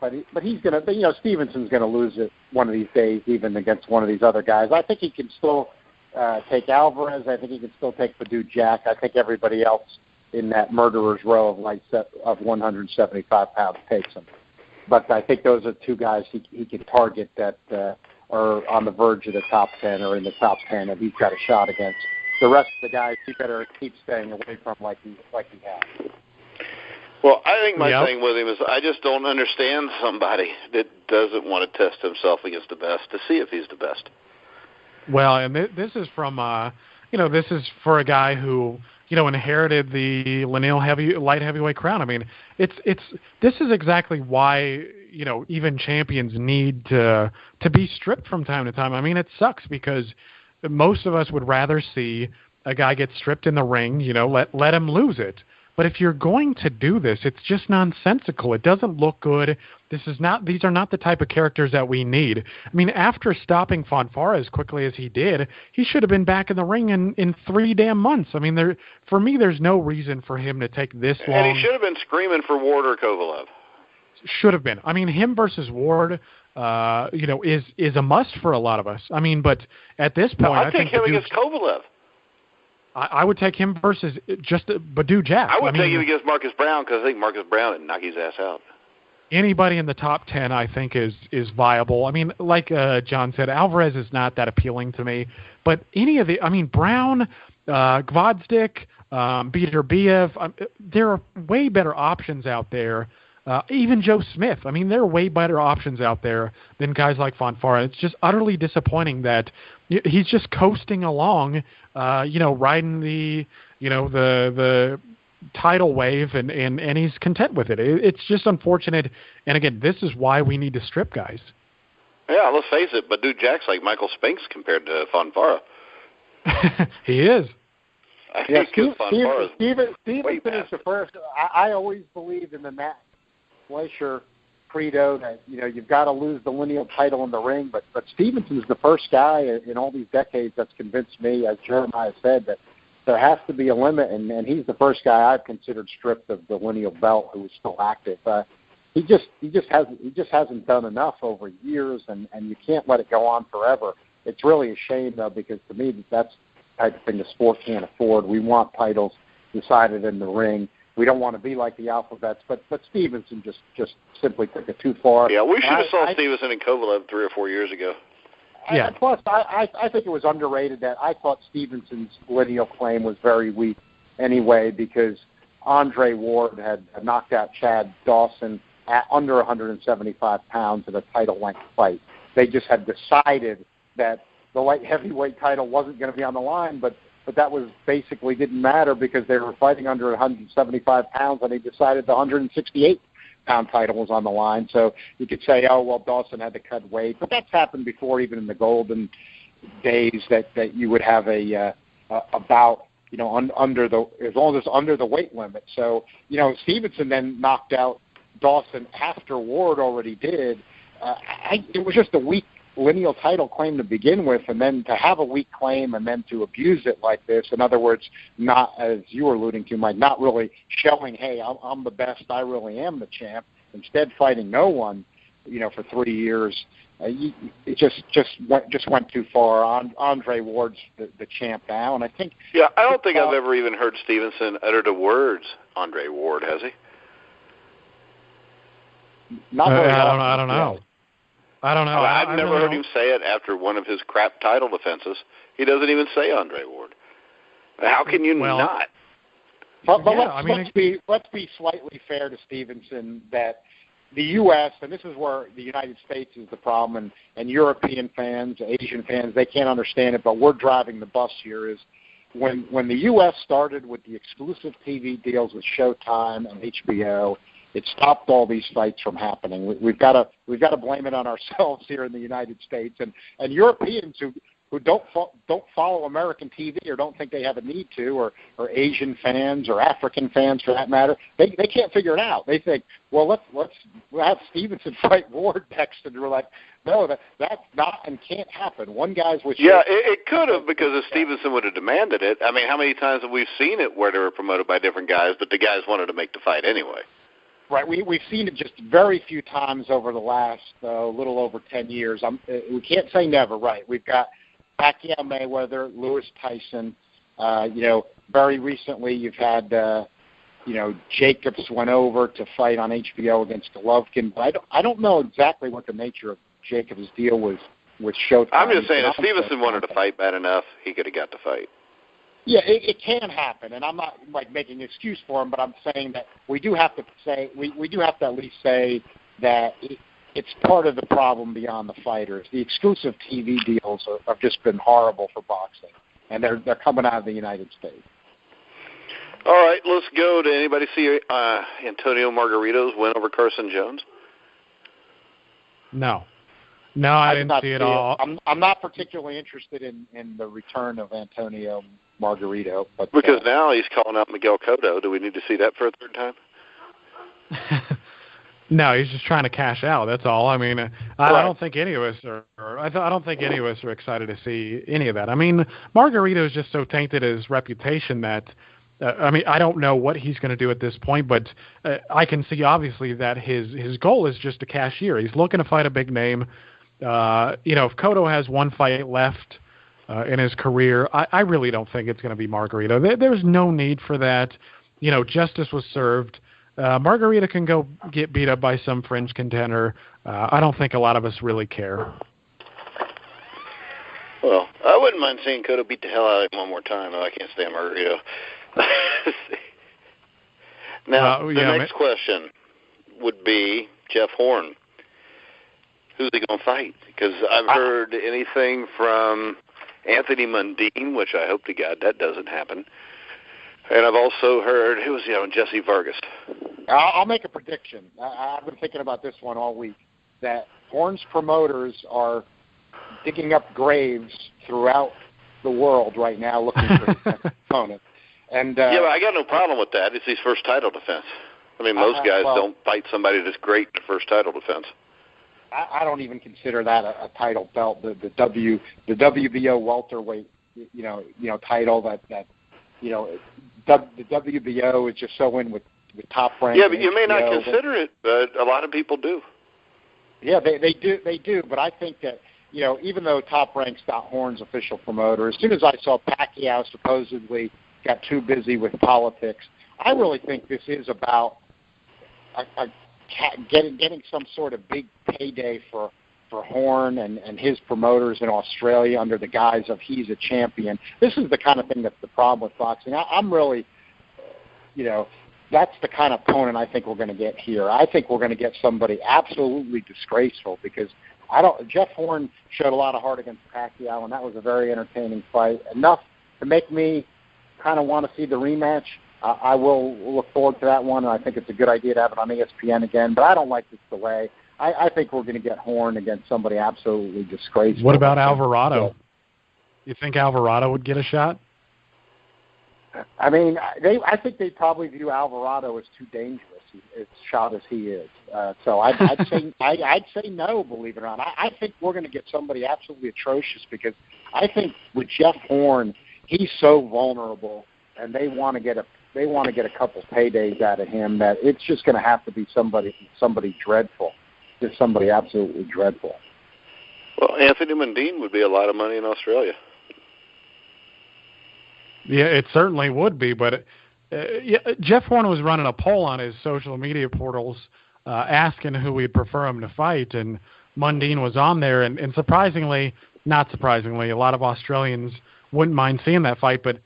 But he's gonna. Stevenson's gonna lose it one of these days, even against one of these other guys. I think he can still take Alvarez. I think he can still take Badou Jack. I think everybody else in that murderer's row of 175 pounds takes him. But I think those are two guys he can target that are on the verge of the top 10 or in the top 10 that he's got a shot against. The rest of the guys he better keep staying away from like he has. Well, I think my thing with him is I just don't understand somebody that doesn't want to test himself against the best to see if he's the best. Well, and this is from, this is for a guy who, inherited the Lanil light heavyweight crown. I mean, this is exactly why, even champions need to be stripped from time to time. I mean, it sucks because most of us would rather see a guy get stripped in the ring, let him lose it. But if you're going to do this, it's just nonsensical. It doesn't look good. These are not the type of characters that we need. I mean, after stopping Fonfara as quickly as he did, he should have been back in the ring in 3 damn months. I mean, for me, there's no reason for him to take this long. And he should have been screaming for Ward or Kovalev. Should have been. I mean, him versus Ward, is a must for a lot of us. I mean, but at this point, I think him against Kovalev. I would take him versus just Badou Jack. I would take him against Marcus Brown because I think Marcus Brown would knock his ass out. Anybody in the top 10, I think, is viable. I mean, like John said, Alvarez is not that appealing to me. But Brown, Gvozdyk, Beterbiev, there are way better options out there. Even Joe Smith. I mean, there are way better options out there than guys like Fonfara. It's just utterly disappointing that he's just coasting along, riding the tidal wave, and he's content with it. It's just unfortunate. And again, this is why we need to strip guys. Yeah, let's face it, Badou Jack's like Michael Spinks compared to Fonfara. He is. Stevenson is the first. I always believed in the Matt Fleischer credo that you've got to lose the lineal title in the ring, but Stevenson's the first guy in all these decades that's convinced me, as Jeremiah said, that there has to be a limit, and he's the first guy I've considered stripped of the lineal belt who is still active. He just hasn't done enough over years, and you can't let it go on forever. It's really a shame though, because to me that's the type of thing the sport can't afford. We want titles decided in the ring. We don't want to be like the Alphabets, but Stevenson just simply took it too far. Yeah, we should have saw Stevenson and Kovalev 3 or 4 years ago. Yeah. Plus, I think it was underrated that I thought Stevenson's lineal claim was very weak anyway, because Andre Ward had knocked out Chad Dawson at under 175 pounds in a title-length fight. They just had decided that the light heavyweight title wasn't going to be on the line, but that was basically didn't matter because they were fighting under 175 pounds, and they decided the 168-pound title was on the line. So you could say, oh, well, Dawson had to cut weight. But that's happened before, even in the golden days, that you would have a bout, under the, as long as it's under the weight limit. So, Stevenson then knocked out Dawson after Ward already did. It was just a weak lineal title claim to begin with, and then to have a weak claim and then to abuse it like this, in other words, not, as you were alluding to, Mike, not really showing, hey, I'm the best, I really am the champ, instead fighting no one, for 3 years, it just went too far. Andre Ward's the champ now, and I think... Yeah, I don't think I've ever even heard Stevenson utter the words Andre Ward, has he? Not very often. I don't know. I don't know. I've never heard him say it after one of his crap title defenses. He doesn't even say Andre Ward. How can you not? But let's be slightly fair to Stevenson that the U.S., and this is where the United States is the problem, and European fans, Asian fans, they can't understand it, but we're driving the bus here, is when the U.S. started with the exclusive TV deals with Showtime and HBO, it stopped all these fights from happening. We've got to blame it on ourselves here in the United States, and Europeans who don't follow American TV or don't think they have a need to, or Asian fans or African fans for that matter, they can't figure it out. They think, well, let's have Stevenson fight Ward next, and we're like, no, that's not and can't happen. One guy's with it could have, because if Stevenson would have demanded it. I mean, how many times have we seen it where they were promoted by different guys, but the guys wanted to make the fight anyway? Right, we've seen it just very few times over the last little over 10 years. We can't say never, right? We've got Pacquiao Mayweather, Lewis Tyson. Very recently you've had, Jacobs went over to fight on HBO against Golovkin. But I don't know exactly what the nature of Jacobs' deal was with Showtime. I'm just saying, if Stevenson wanted to fight bad enough, he could have got the fight. Yeah, it can happen, and I'm not making an excuse for him, but I'm saying that we do have to at least say that it's part of the problem beyond the fighters. The exclusive TV deals have just been horrible for boxing, and they're coming out of the United States. All right, let's go to anybody see Antonio Margarito's win over Carson Jones? No, I didn't see it all. I'm not particularly interested in the return of Antonio Margarito, but because now he's calling out Miguel Cotto. Do we need to see that for a third time? No, he's just trying to cash out. That's all. I mean, I don't think any of us are. I don't think any of us are excited to see any of that. I mean, Margarito is just so tainted his reputation that. I don't know what he's going to do at this point, but I can see obviously that his goal is just a cashier. He's looking to fight a big name. If Cotto has one fight left in his career, I really don't think it's going to be Margarito. There's no need for that. Justice was served. Margarito can go get beat up by some fringe contender. I don't think a lot of us really care. Well, I wouldn't mind seeing Cotto beat the hell out of him one more time. I can't stand Margarito. Now, the next question would be Jeff Horn. Who's he going to fight? Because I've heard anything from Anthony Mundine, which I hope to God that doesn't happen. And I've also heard, Jesse Vargas. I'll make a prediction. I've been thinking about this one all week, that Horn's promoters are digging up graves throughout the world right now looking for his next opponent. And, but I got no problem with that. It's his first title defense. I mean, most guys don't fight somebody that's great in the first title defense. I don't even consider that a title belt. The WBO welterweight, title that the WBO is just so in with Top Rank. Yeah, but you may not consider it, but a lot of people do. Yeah, they do. But I think that even though Top Rank's not Horn's official promoter, as soon as I saw Pacquiao supposedly got too busy with politics, I really think this is about getting some sort of big payday for Horn and his promoters in Australia under the guise of he's a champion. This is the kind of thing that's the problem with boxing. I'm really, that's the kind of opponent I think we're going to get here. I think we're going to get somebody absolutely disgraceful because Jeff Horn showed a lot of heart against Pacquiao, and that was a very entertaining fight. Enough to make me kind of want to see the rematch. I will look forward to that one, and I think it's a good idea to have it on ESPN again, but I don't like this delay. I think we're going to get Horn against somebody absolutely disgraceful. What about Alvarado? You think Alvarado would get a shot? I mean, I think they probably view Alvarado as too dangerous, as shot as he is. So I'd say no, believe it or not. I think we're going to get somebody absolutely atrocious because I think with Jeff Horn, he's so vulnerable, and they want to get a couple paydays out of him that it's just going to have to be somebody dreadful, just somebody absolutely dreadful. Well, Anthony Mundine would be a lot of money in Australia. Yeah, it certainly would be, but Jeff Horn was running a poll on his social media portals asking who we'd prefer him to fight, and Mundine was on there, and not surprisingly, a lot of Australians wouldn't mind seeing that fight, but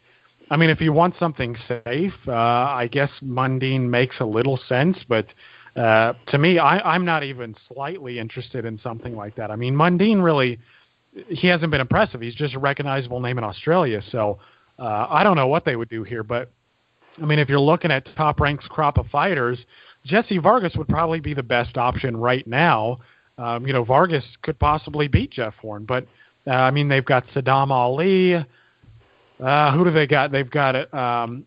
I mean, if you want something safe, I guess Mundine makes a little sense, but to me, I'm not even slightly interested in something like that. I mean, Mundine really, he hasn't been impressive. He's just a recognizable name in Australia. So I don't know what they would do here. But, I mean, if you're looking at Top Rank's crop of fighters, Jesse Vargas would probably be the best option right now. Vargas could possibly beat Jeff Horn. But, I mean, they've got Saddam Ali. Who do they got? They've got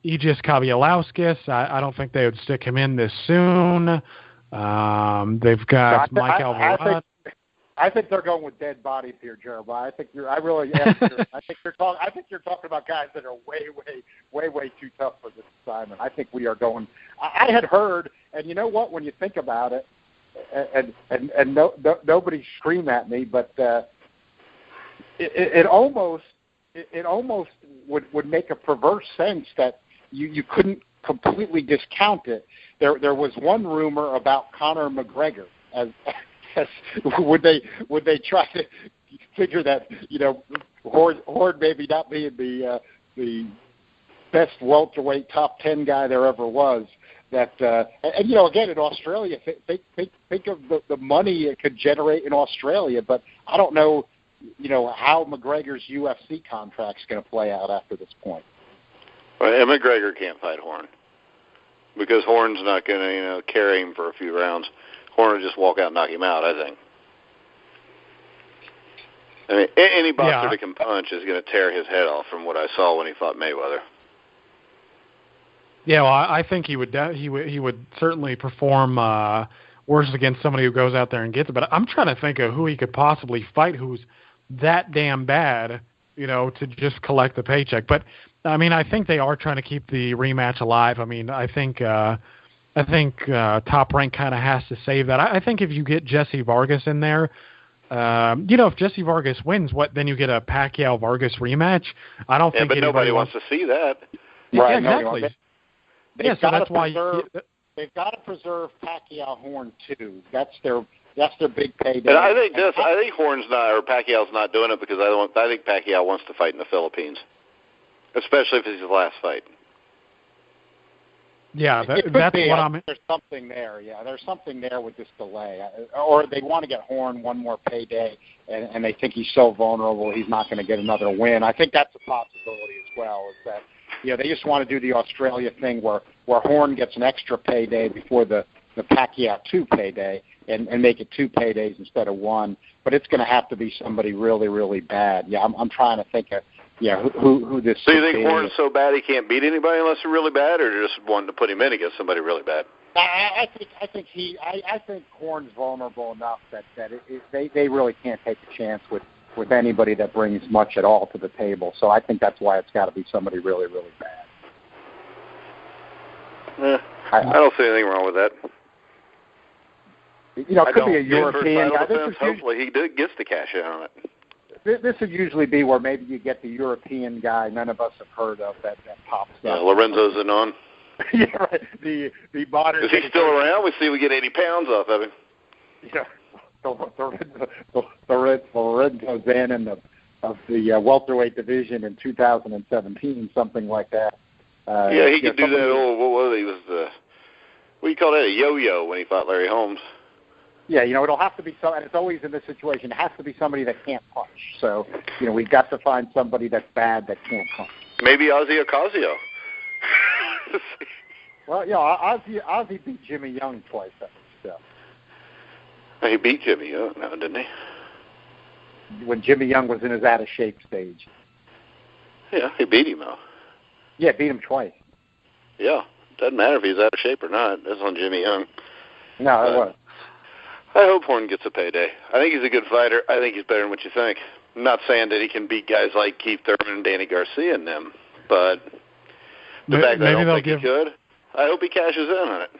Aegis Kabialauskas. I don't think they would stick him in this soon. They've got Mike Alvarado. I think they're going with dead bodies here, Jeremiah. I really am. I think you're talking about guys that are way too tough for this assignment. I think we are going. I had heard, and you know what? When you think about it, and nobody scream at me, but it almost would make a perverse sense that you couldn't completely discount it. There was one rumor about Conor McGregor as would they try to figure that Horde maybe not being the best welterweight top 10 guy there ever was. That and again in Australia, think of the money it could generate in Australia, but I don't know. How McGregor's UFC contract's going to play out after this point. Well, and McGregor can't fight Horn because Horn's not going to carry him for a few rounds. Horn will just walk out and knock him out, I think. I mean, any boxer that can punch is going to tear his head off from what I saw when he fought Mayweather. Yeah, well, I think he would certainly perform worse against somebody who goes out there and gets it. But I'm trying to think of who he could possibly fight who's that damn bad, to just collect the paycheck. But I mean, I think they are trying to keep the rematch alive. I mean, I think Top Rank kind of has to save that. I think if you get Jesse Vargas in there, if Jesse Vargas wins, then you get a Pacquiao Vargas rematch. I don't think. But nobody wants to see that. Right? Yeah, exactly. So that's why they've got to preserve Pacquiao Horn too. That's their big payday. And I think Horn's not, or Pacquiao's not doing it because I think Pacquiao wants to fight in the Philippines, especially if it's his last fight. Yeah, that's what I'm. There's something there. Yeah, there's something there with this delay, or they want to get Horn one more payday, and they think he's so vulnerable he's not going to get another win. I think that's a possibility as well. Is that they just want to do the Australia thing where Horn gets an extra payday before the Pacquiao 2 payday and make it 2 paydays instead of 1. But it's going to have to be somebody really, really bad. Yeah, I'm trying to think of who this. So you think Horn's so bad he can't beat anybody unless they're really bad, or just wanting to put him in against somebody really bad? I think Horn's vulnerable enough that they really can't take a chance with anybody that brings much at all to the table. So I think that's why it's got to be somebody really, really bad. I don't see anything wrong with that. It could be a European guy. Hopefully he gets to cash in on it. This would usually be where maybe you get the European guy none of us have heard of that pops up. Yeah, Lorenzo Zanon. Yeah, right. The modern. Is he still around? We see we get 80 pounds off of him. Yeah. Lorenzo Zanon of the welterweight division in 2017, something like that. He could do that. What was he? What do you call that? A yo-yo when he fought Larry Holmes. Yeah, it'll have to be and it's always in this situation. It has to be somebody that can't punch. So, we've got to find somebody that's bad that can't punch. Maybe Ozzy Ocasio. Well, Ozzy beat Jimmy Young twice. So. He beat Jimmy Young, didn't he? When Jimmy Young was in his out of shape stage. Yeah, he beat him though. Yeah, beat him twice. Yeah, doesn't matter if he's out of shape or not. That's on Jimmy Young. No, it was. I hope Horn gets a payday. I think he's a good fighter. I think he's better than what you think. I'm not saying that he can beat guys like Keith Thurman and Danny Garcia and them, but the fact that I don't think he could, I hope he cashes in on it.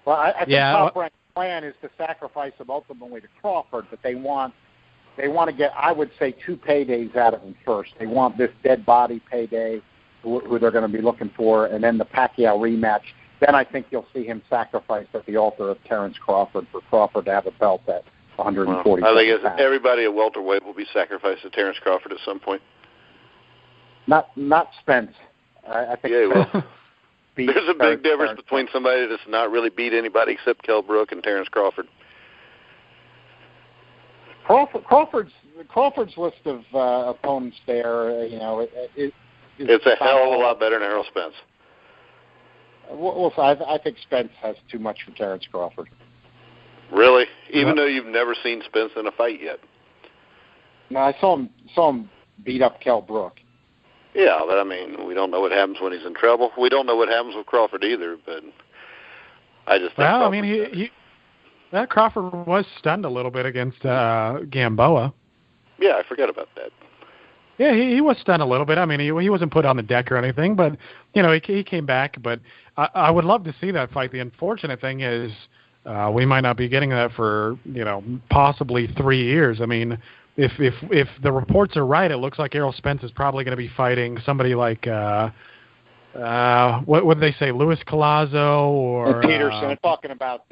Well, I think Top Rank's plan is to sacrifice him ultimately to Crawford, but they want to get, I would say, 2 paydays out of him first. They want this dead body payday, who they're going to be looking for, and then the Pacquiao rematch. Then I think you'll see him sacrificed at the altar of Terrence Crawford for Crawford to have a belt at 140 I think pounds. Everybody at welterweight will be sacrificed to Terrence Crawford at some point. Not Spence. I think. Yeah, he will. beat. There's a big difference between somebody that's not really beat anybody except Kell Brook and Terrence Crawford. Crawford's list of opponents there, it's a hell of a lot better than Errol Spence. Well, I think Spence has too much for Terrence Crawford. Really? Even though you've never seen Spence in a fight yet? No, I saw him beat up Kell Brook. Yeah, but I mean, we don't know what happens when he's in trouble. We don't know what happens with Crawford either, but I just think that Crawford was stunned a little bit against Gamboa. Yeah, I forgot about that. Yeah, he was stunned a little bit. I mean, he wasn't put on the deck or anything, but, he came back. But I would love to see that fight. The unfortunate thing is we might not be getting that for, possibly 3 years. I mean, if the reports are right, it looks like Errol Spence is probably going to be fighting somebody like, what would they say, Luis Collazo or Peterson. They're talking about,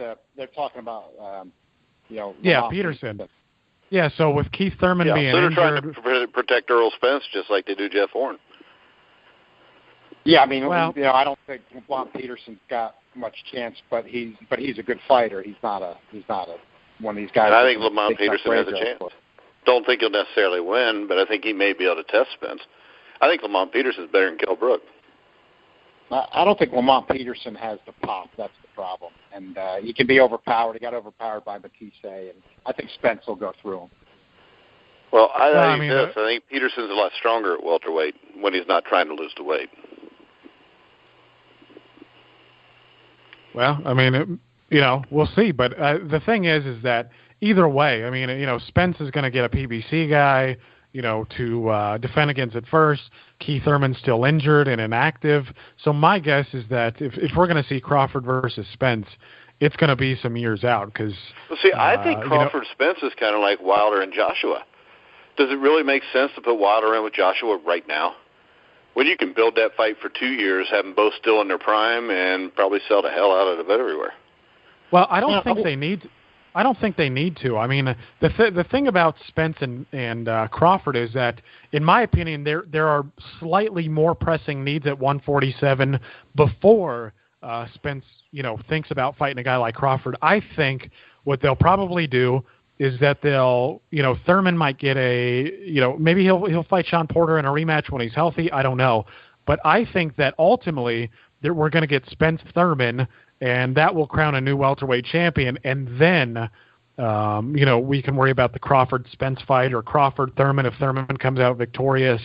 yeah, Peterson. Yeah, so with Keith Thurman being so they're injured, trying to protect Errol Spence just like they do Jeff Horn. Yeah, I mean, I don't think Lamont Peterson's got much chance, but he's a good fighter. He's not one of these guys. And I think Lamont Peterson has a chance. Don't think he'll necessarily win, but I think he may be able to test Spence. I think Lamont Peterson's better than Kell Brook. I don't think Lamont Peterson has the pop. That's the problem. And he can be overpowered. He got overpowered by Matisse, and I think Spence will go through him. Well, I think Peterson's a lot stronger at welterweight when he's not trying to lose the weight. Well, I mean, we'll see. But the thing is that either way, I mean, Spence is going to get a PBC guy, to defend against at first. Keith Thurman's still injured and inactive. So my guess is that if we're going to see Crawford versus Spence, it's going to be some years out. Because I think Crawford-Spence is kind of like Wilder and Joshua. Does it really make sense to put Wilder in with Joshua right now? When you can build that fight for 2 years, have them both still in their prime, and probably sell the hell out of it everywhere. Well, I don't think they need to. I mean, the thing about Spence and Crawford is that, in my opinion, there are slightly more pressing needs at 147 before Spence, thinks about fighting a guy like Crawford. I think what they'll probably do is that they'll, Thurman might get maybe he'll fight Sean Porter in a rematch when he's healthy. I don't know, but I think that ultimately we're going to get Spence Thurman, and that will crown a new welterweight champion, and then, we can worry about the Crawford-Spence fight or Crawford-Thurman if Thurman comes out victorious.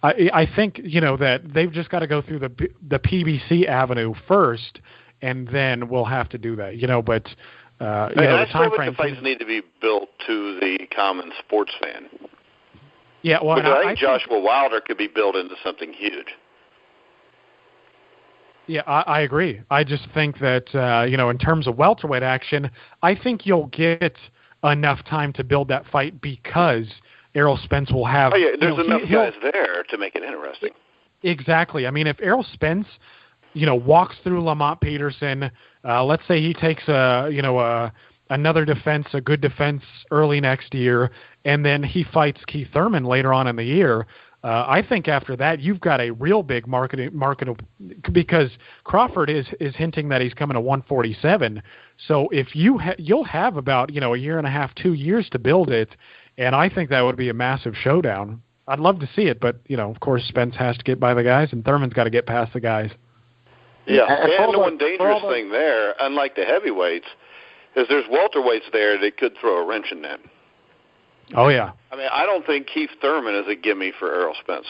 I think, that they've just got to go through the PBC avenue first, and then we'll have to do that, but, the time frame. The fights need to be built to the common sports fan. Yeah, well, because I think Joshua Wilder could be built into something huge. Yeah, I agree. I just think that, in terms of welterweight action, I think you'll get enough time to build that fight because Errol Spence will have... Oh, yeah, there's enough guys there to make it interesting. Exactly. I mean, if Errol Spence, walks through Lamont Peterson, let's say he takes another defense, a good defense early next year, and then he fights Keith Thurman later on in the year, I think after that you've got a real big market because Crawford is hinting that he's coming to 147. So if you'll have about a year and a half, 2 years to build it, and I think that would be a massive showdown. I'd love to see it, but of course Spence has to get by the guys, and Thurman's got to get past the guys. Yeah, and the one dangerous thing there, unlike the heavyweights, is there's welterweights there that could throw a wrench in that. Oh, yeah. I mean, I don't think Keith Thurman is a gimme for Errol Spence.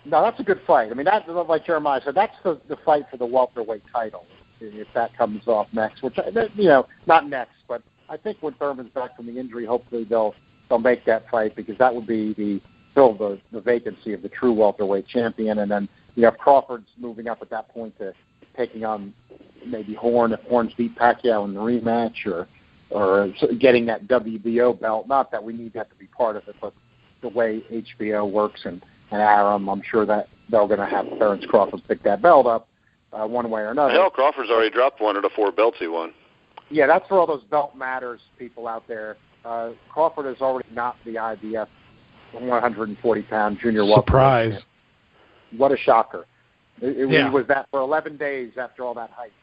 No, that's a good fight. I mean, that's like Jeremiah said, that's the fight for the welterweight title, if that comes off next, which, not next, but I think when Thurman's back from the injury, hopefully they'll make that fight because that would be fill the vacancy of the true welterweight champion. And then, if Crawford's moving up at that point to taking on maybe Horn, if Horn's beat Pacquiao in the rematch or getting that WBO belt. Not that we need that to be part of it, but the way HBO works and Aram, I'm sure that they're going to have Terrence Crawford pick that belt up one way or another. Hell, Crawford's already dropped one of the 4 belts he won. Yeah, that's for all those belt matters people out there. Crawford is already not the IBF 140-pound junior welterweight. Surprise. What a shocker. He was that for 11 days after all that hype.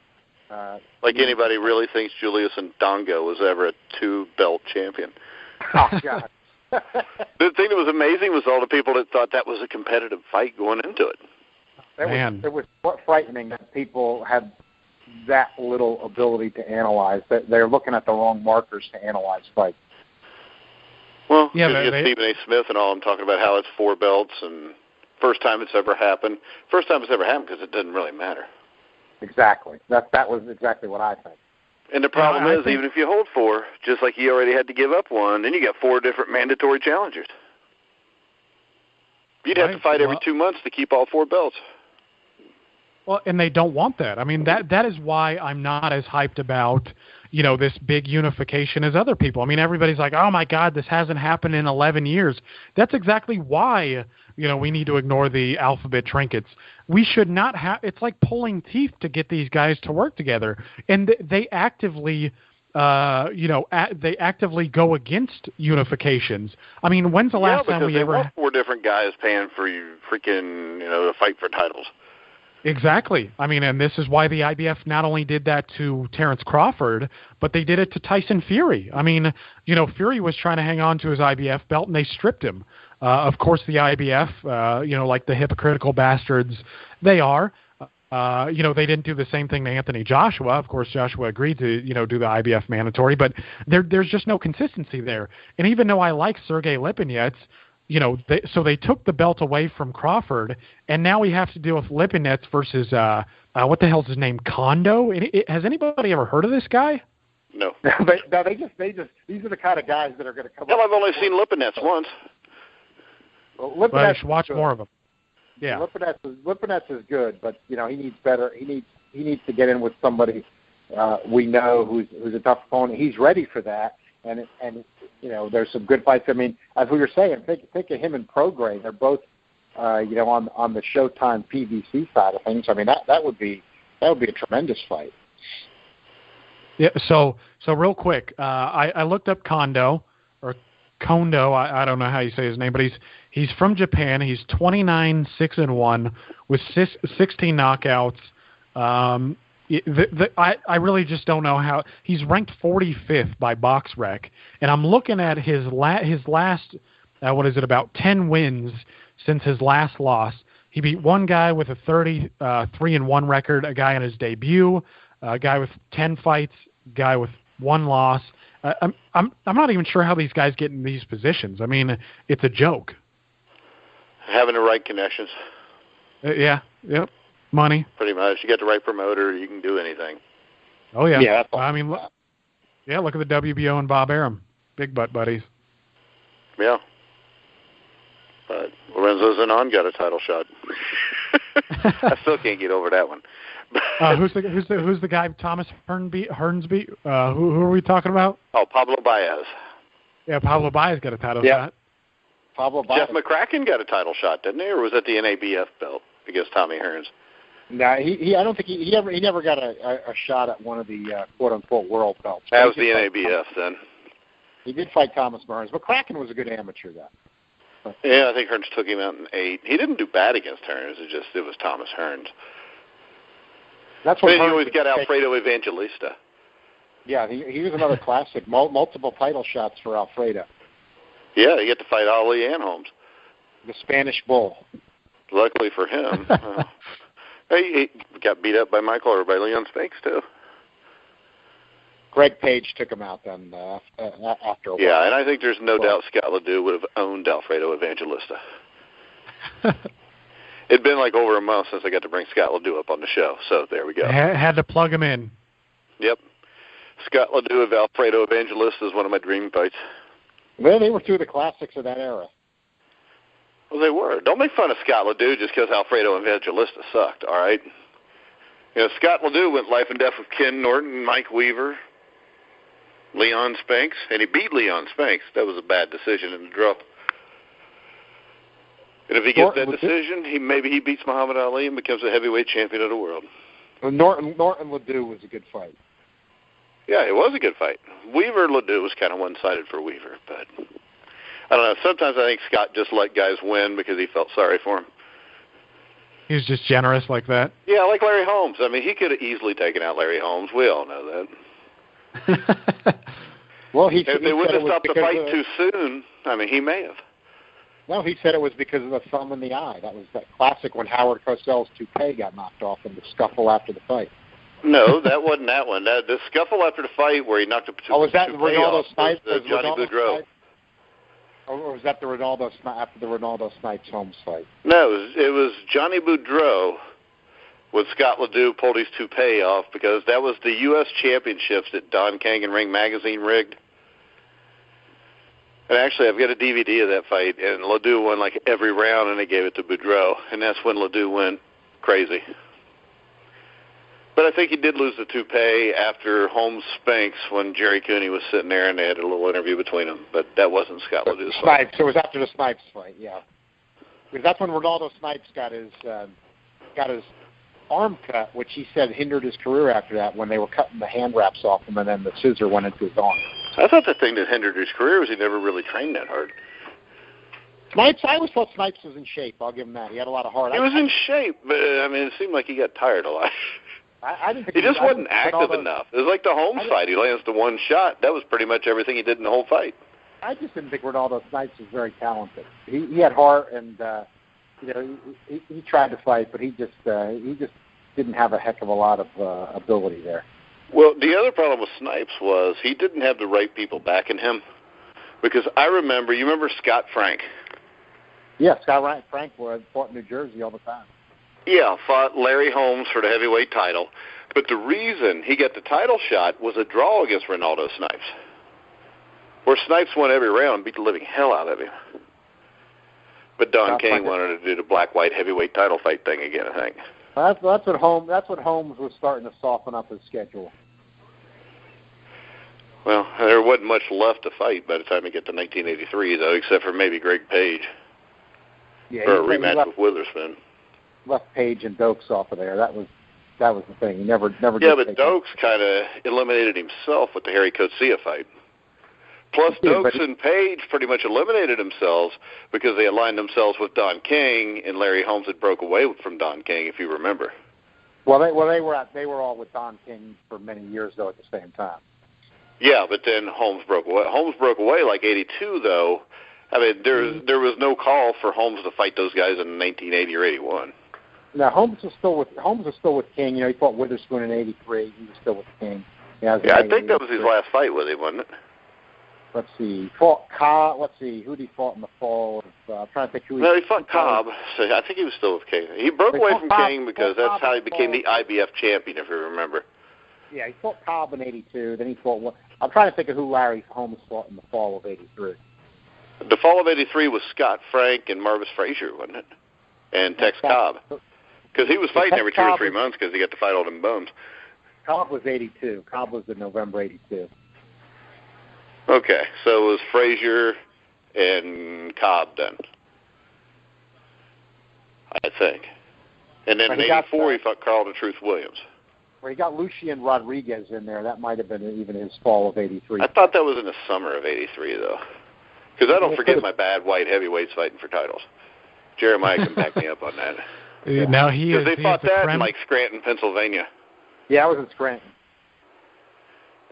Like anybody really thinks Julius Ndongo was ever a 2-belt champion. Oh, God. The thing that was amazing was all the people that thought that was a competitive fight going into it. It was frightening that people had that little ability to analyze, that they're looking at the wrong markers to analyze fights. Well, you get Stephen A. Smith and all them talking about how it's 4 belts and first time it's ever happened. First time it's ever happened because it doesn't really matter. Exactly. That was exactly what I think. And the problem is, even if you hold 4, just like you already had to give up 1, then you got 4 different mandatory challengers. You'd have to fight every 2 months to keep all 4 belts. Well, and they don't want that. I mean, that is why I'm not as hyped about, this big unification as other people. I mean, everybody's like, oh, my God, this hasn't happened in 11 years. That's exactly why, we need to ignore the alphabet trinkets. We should not have – it's like pulling teeth to get these guys to work together. And they actively they actively go against unifications. I mean, when's the last time we ever – want 4 different guys paying for you freaking, to fight for titles. Exactly. I mean, and this is why the IBF not only did that to Terrence Crawford, but they did it to Tyson Fury. I mean, Fury was trying to hang on to his IBF belt, and they stripped him. Of course, the IBF, like the hypocritical bastards they are, they didn't do the same thing to Anthony Joshua. Of course, Joshua agreed to, do the IBF mandatory, but there's just no consistency there. And even though I like Sergey Lipinets, so they took the belt away from Crawford, and now we have to deal with Lipinets versus what the hell's his name, Kondo? Has anybody ever heard of this guy? No. they just these are the kind of guys that are going to come. Well, I've only seen Lipinets once. Well, Lipinets, you should watch more of them. Yeah. Lipinets is good, but he needs better. He needs to get in with somebody we know who's a tough opponent. He's ready for that. And there's some good fights. I mean, as we were saying, think of him and Prograis. They're both, on the Showtime PBC side of things. I mean, that would be a tremendous fight. Yeah. So real quick, I looked up Kondo. I don't know how you say his name, but he's from Japan. He's 29-6-1 with 16 knockouts. I really just don't know how he's ranked 45th by BoxRec, and I'm looking at his last about 10 wins since his last loss. He beat one guy with a 33-1 record, a guy in his debut, a guy with 10 fights, a guy with 1 loss. I'm not even sure how these guys get in these positions. I mean, it's a joke. Having the right connections. Yep. Money. Pretty much. You get the right promoter, you can do anything. Oh, yeah. Yeah. I mean, look at the WBO and Bob Arum. Big butt buddies. Yeah. But Lorenzo Zanon got a title shot. I still can't get over that one. Who's the guy Thomas Hearns beat? Who are we talking about? Oh, Pablo Baez. Yeah, Pablo Baez got a title shot. Pablo Baez. Jeff McCracken got a title shot, didn't he? Or was that the NABF belt against Tommy Hearns? No, I don't think he never got a shot at one of the quote unquote world belts. That was the NABF then. He did fight Thomas Burns, but Kraken was a good amateur then. Yeah, I think Hearns took him out in 8. He didn't do bad against Hearns. It was Thomas Hearns. That's what. Then you always got Alfredo Evangelista. Yeah, he was another classic. Multiple title shots for Alfredo. Yeah, you get to fight Ali and Holmes. The Spanish Bull. Luckily for him. He got beat up by Michael or by Leon Spinks, too. Greg Page took him out then after a while. Yeah, and I think there's no doubt Scott Ledoux would have owned Alfredo Evangelista. It'd been like over a month since I got to bring Scott Ledoux up on the show, so there we go. Had to plug him in. Yep. Scott Ledoux of Alfredo Evangelista is one of my dream fights. Well, they were two of the classics of that era. Well, they were. Don't make fun of Scott Ledoux just because Alfredo Evangelista sucked, all right? Scott Ledoux went life and death with Ken Norton, Mike Weaver, Leon Spinks, and he beat Leon Spinks. That was a bad decision in the draw. And if he gets that decision, maybe he beats Muhammad Ali and becomes a heavyweight champion of the world. Well, Norton Ledoux was a good fight. Yeah, it was a good fight. Weaver-Ledoux was kind of one-sided for Weaver, but I don't know. Sometimes I think Scott just let guys win because he felt sorry for him. He's just generous like that. Yeah, like Larry Holmes. I mean, he could have easily taken out Larry Holmes. We all know that. Well, if they wouldn't have stopped the fight too soon, I mean, he may have. No, he said it was because of the thumb in the eye. That was that classic when Howard Cosell's toupee got knocked off in the scuffle after the fight. No, that wasn't that one. The scuffle after the fight where he knocked the toupee was that Ronaldo Snipes? Was Johnny Boudreaux. Or was that after the Ronaldo Snipes Holmes fight? No, it was Johnny Boudreaux when Scott Ledoux pulled his toupee off because that was the U.S. Championships that Don King and Ring Magazine rigged. And actually, I've got a DVD of that fight, and Ledoux won like every round, and they gave it to Boudreaux, and that's when Ledoux went crazy. But I think he did lose the toupee after Holmes Spinks when Jerry Cooney was sitting there and they had a little interview between them. But that wasn't Scott Ledoux's fight. So it was after the Snipes fight, yeah. Because that's when Ronaldo Snipes got his arm cut, which he said hindered his career after that when they were cutting the hand wraps off him and then the scissor went into his arm. I thought the thing that hindered his career was he never really trained that hard. Snipes, I always thought Snipes was in shape. I'll give him that. He had a lot of heart. He was in shape, but I mean, it seemed like he got tired a lot. I didn't think he just wasn't active enough. It was like the Holmes fight. He lands the one shot. That was pretty much everything he did in the whole fight. I just didn't think Ronaldo Snipes was very talented. He had heart, and he tried to fight, but he just didn't have a heck of a lot of ability there. Well, the other problem with Snipes was he didn't have the right people backing him. Because I remember, you remember Scott Frank? Yeah, Scott Frank fought in New Jersey all the time. Yeah, fought Larry Holmes for the heavyweight title. But the reason he got the title shot was a draw against Ronaldo Snipes, where Snipes won every round and beat the living hell out of him. But Don King wanted to do the black-white heavyweight title fight thing again, I think. That's what Holmes was starting to soften up his schedule. Well, there wasn't much left to fight by the time he got to 1983, though, except for maybe Greg Page. Yeah, or a rematch with Witherspoon. Left Page and Dokes off of there. That was the thing. He never. Yeah, but Dokes kind of eliminated himself with the Harry Coetzee fight. Plus, Dokes and Page pretty much eliminated themselves because they aligned themselves with Don King, and Larry Holmes had broke away from Don King, if you remember. Well, they were all with Don King for many years though at the same time. Yeah, but then Holmes broke away. Holmes broke away like 82 though. I mean, there was no call for Holmes to fight those guys in 1980 or 81. Now Holmes was still with King. He fought Witherspoon in '83. He was still with King. Yeah, I think that was his last fight with him, wasn't it? Let's see. Fought Cobb. Let's see. Who did he fought in the fall? I'm trying to think who. No, he fought Cobb. So I think he was still with King. He broke away from King because that's how he became the IBF champion, if you remember. Yeah, he fought Cobb in '82. Then he fought. I'm trying to think of who Larry Holmes fought in the fall of '83. The fall of '83 was Scott Frank and Marvis Frazier, wasn't it? And Tex Cobb. Because he was fighting every 2 or 3 months because he got to fight all them bums. Cobb was '82. Cobb was in November '82. Okay, so it was Frazier and Cobb then, I think. And then in '84 he fought Carl the Truth Williams. Well, he got Lucien Rodriguez in there. That might have been even his fall of '83. I thought that was in the summer of '83, though. Because I don't forget my bad white heavyweights fighting for titles. Jeremiah can back me up on that. Yeah. Now because they fought that in like Scranton, Pennsylvania. Yeah, I was in Scranton.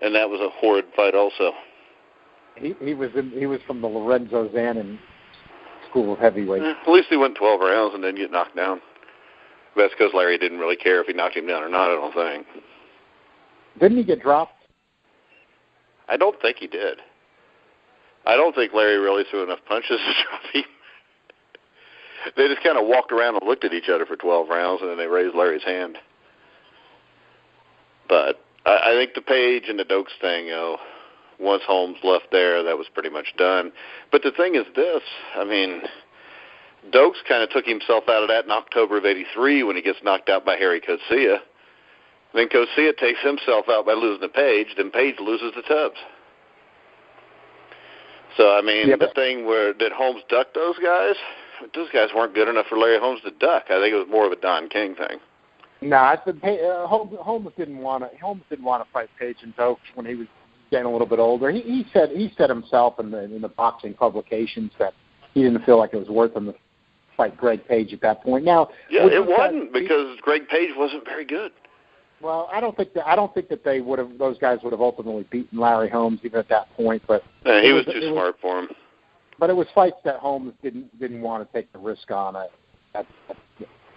And that was a horrid fight also. He was from the Lorenzo Zanin School of Heavyweight. At least he went 12 rounds and didn't get knocked down. That's because Larry didn't really care if he knocked him down or not, I don't think. Didn't he get dropped? I don't think he did. I don't think Larry really threw enough punches to drop him. They just kind of walked around and looked at each other for 12 rounds, and then they raised Larry's hand. But I think the Page and the Dokes thing, once Holmes left there, that was pretty much done. But the thing is this, I mean, Dokes kind of took himself out of that in October of '83 when he gets knocked out by Harry Coetzee. Then Coetzee takes himself out by losing to Page, then Page loses to Tubbs. So, I mean, the thing that Holmes ducked those guys weren't good enough for Larry Holmes to duck. I think it was more of a Don King thing. No, I think Holmes didn't want to fight Page and Dokes when he was getting a little bit older. He said himself in the boxing publications that he didn't feel like it was worth him fight Greg Page at that point. Now, yeah, it wasn't because Greg Page wasn't very good. Well, I don't think that they would have; those guys would have ultimately beaten Larry Holmes even at that point. But yeah, he was too smart for him. But it was fights that Holmes didn't want to take the risk on at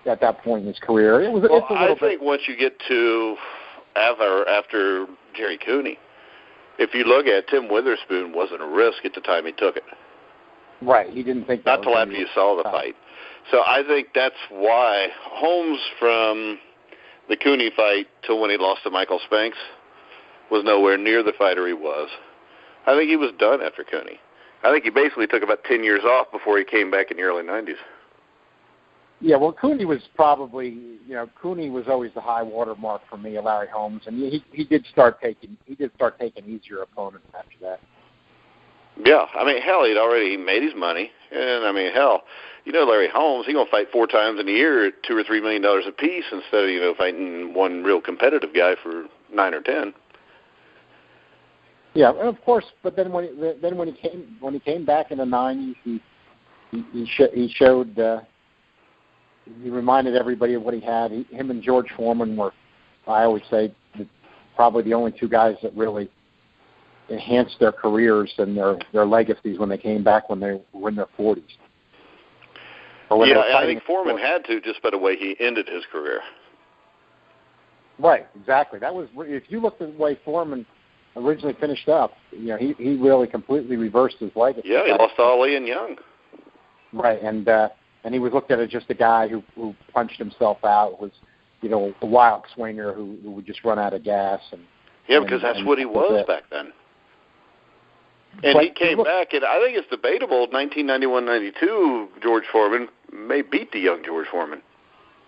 that point in his career. I think once you get to after Jerry Cooney, if you look at Tim Witherspoon, wasn't a risk at the time he took it. Right, he didn't think not till after you saw the fight. So I think that's why Holmes, from the Cooney fight till when he lost to Michael Spanks, was nowhere near the fighter he was. I think he was done after Cooney. I think he basically took about 10 years off before he came back in the early 90s. Yeah, well, Cooney was probably, Cooney was always the high water mark for me, Larry Holmes, and he did start taking easier opponents after that. Yeah, I mean, hell, he made his money, and I mean, hell, Larry Holmes, he's gonna fight 4 times in a year at $2 or $3 million a piece instead of fighting one real competitive guy for 9 or 10. Yeah, and of course, but then when he came back in the 90s, he showed. He reminded everybody of what he had. Him and George Foreman were, I always say, probably the only 2 guys that really enhanced their careers and their legacies when they came back when they were in their 40s. Yeah, I think Foreman had to, just by the way he ended his career. Right, exactly. That was, if you look at the way Foreman originally finished up, he really completely reversed his legacy. Yeah, he lost Ali and Young. Right, and he was looked at as just a guy who punched himself out, was a wild swinger who would just run out of gas. Because that's what he was back then. And he came back, and I think it's debatable, 1991-92, George Foreman may beat the young George Foreman.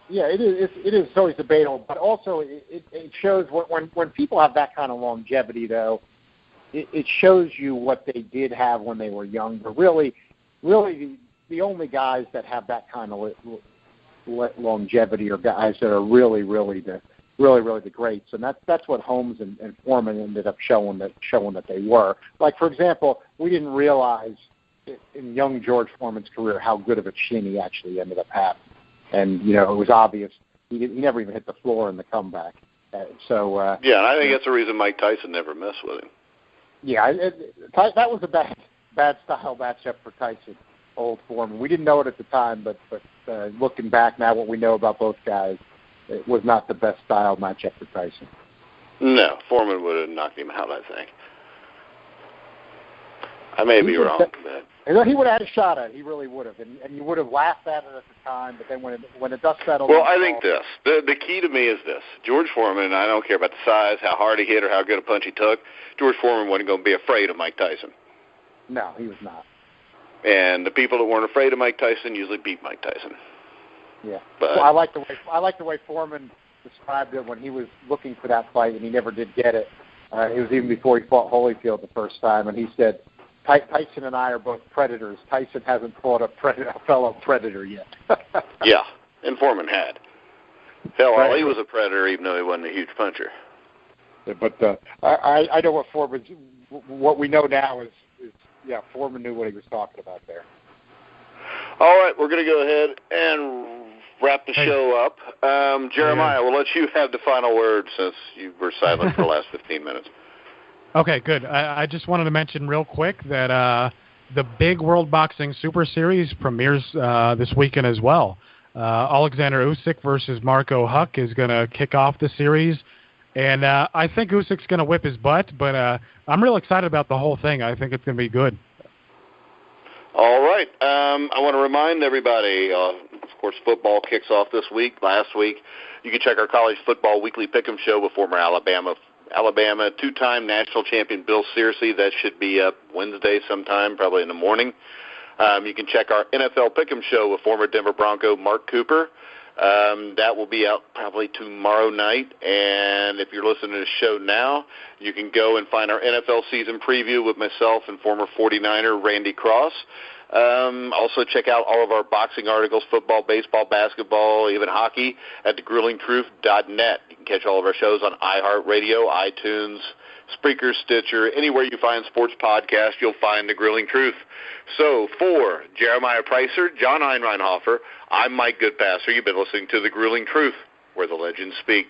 Yeah, it is always debatable, but also it shows when people have that kind of longevity, though, it shows you what they did have when they were younger. Really, the only guys that have that kind of longevity are guys that are really the greats, and that's what Holmes and Foreman ended up showing that they were. Like, for example, we didn't realize in young George Foreman's career how good of a chin he actually ended up having, and it was obvious he never even hit the floor in the comeback. And I think that's the reason Mike Tyson never messed with him. Yeah, that was a bad style matchup for Tyson. Old Foreman. We didn't know it at the time, but looking back now, what we know about both guys, it was not the best style matchup for Tyson. No, Foreman would have knocked him out, I think. I may be wrong. He would have had a shot at it. He really would have, and you would have laughed at it at the time. But then when the dust settled. Well, I think the key to me is this: George Foreman. I don't care about the size, how hard he hit, or how good a punch he took. George Foreman wasn't going to be afraid of Mike Tyson. No, he was not. And the people that weren't afraid of Mike Tyson usually beat Mike Tyson. Yeah, well, I like the way Foreman described it when he was looking for that fight and he never did get it. It was even before he fought Holyfield the first time, and he said, "Tyson and I are both predators. Tyson hasn't fought a fellow predator yet." Yeah, and Foreman had. Hell, Ali was a predator even though he wasn't a huge puncher. Yeah, but I know what we know now is. Yeah, Foreman knew what he was talking about there. All right, we're going to go ahead and wrap the show up. Jeremiah, we'll let you have the final word since you were silent for the last 15 minutes. Okay, good. I just wanted to mention real quick that the big World Boxing Super Series premieres this weekend as well. Alexander Usyk versus Marco Huck is going to kick off the series. And I think Usyk's going to whip his butt, but I'm real excited about the whole thing. I think it's going to be good. All right. I want to remind everybody, of course, football kicks off this week. Last week, you can check our college football weekly pick'em show with former Alabama 2-time national champion Bill Searcy. That should be up Wednesday sometime, probably in the morning. You can check our NFL pick'em show with former Denver Bronco Mark Cooper. That will be out probably tomorrow night, and if you're listening to the show now, you can go and find our NFL season preview with myself and former 49er Randy Cross. Also check out all of our boxing articles, football, baseball, basketball, even hockey at thegruelingtruth.net. You can catch all of our shows on iHeartRadio, iTunes, Spreaker, Stitcher, anywhere you find sports podcasts, you'll find The Grilling Truth. So for Jeremiah Preisser, John Einreinhofer, I'm Mike Goodpaster. You've been listening to The Grilling Truth, where the legends speak.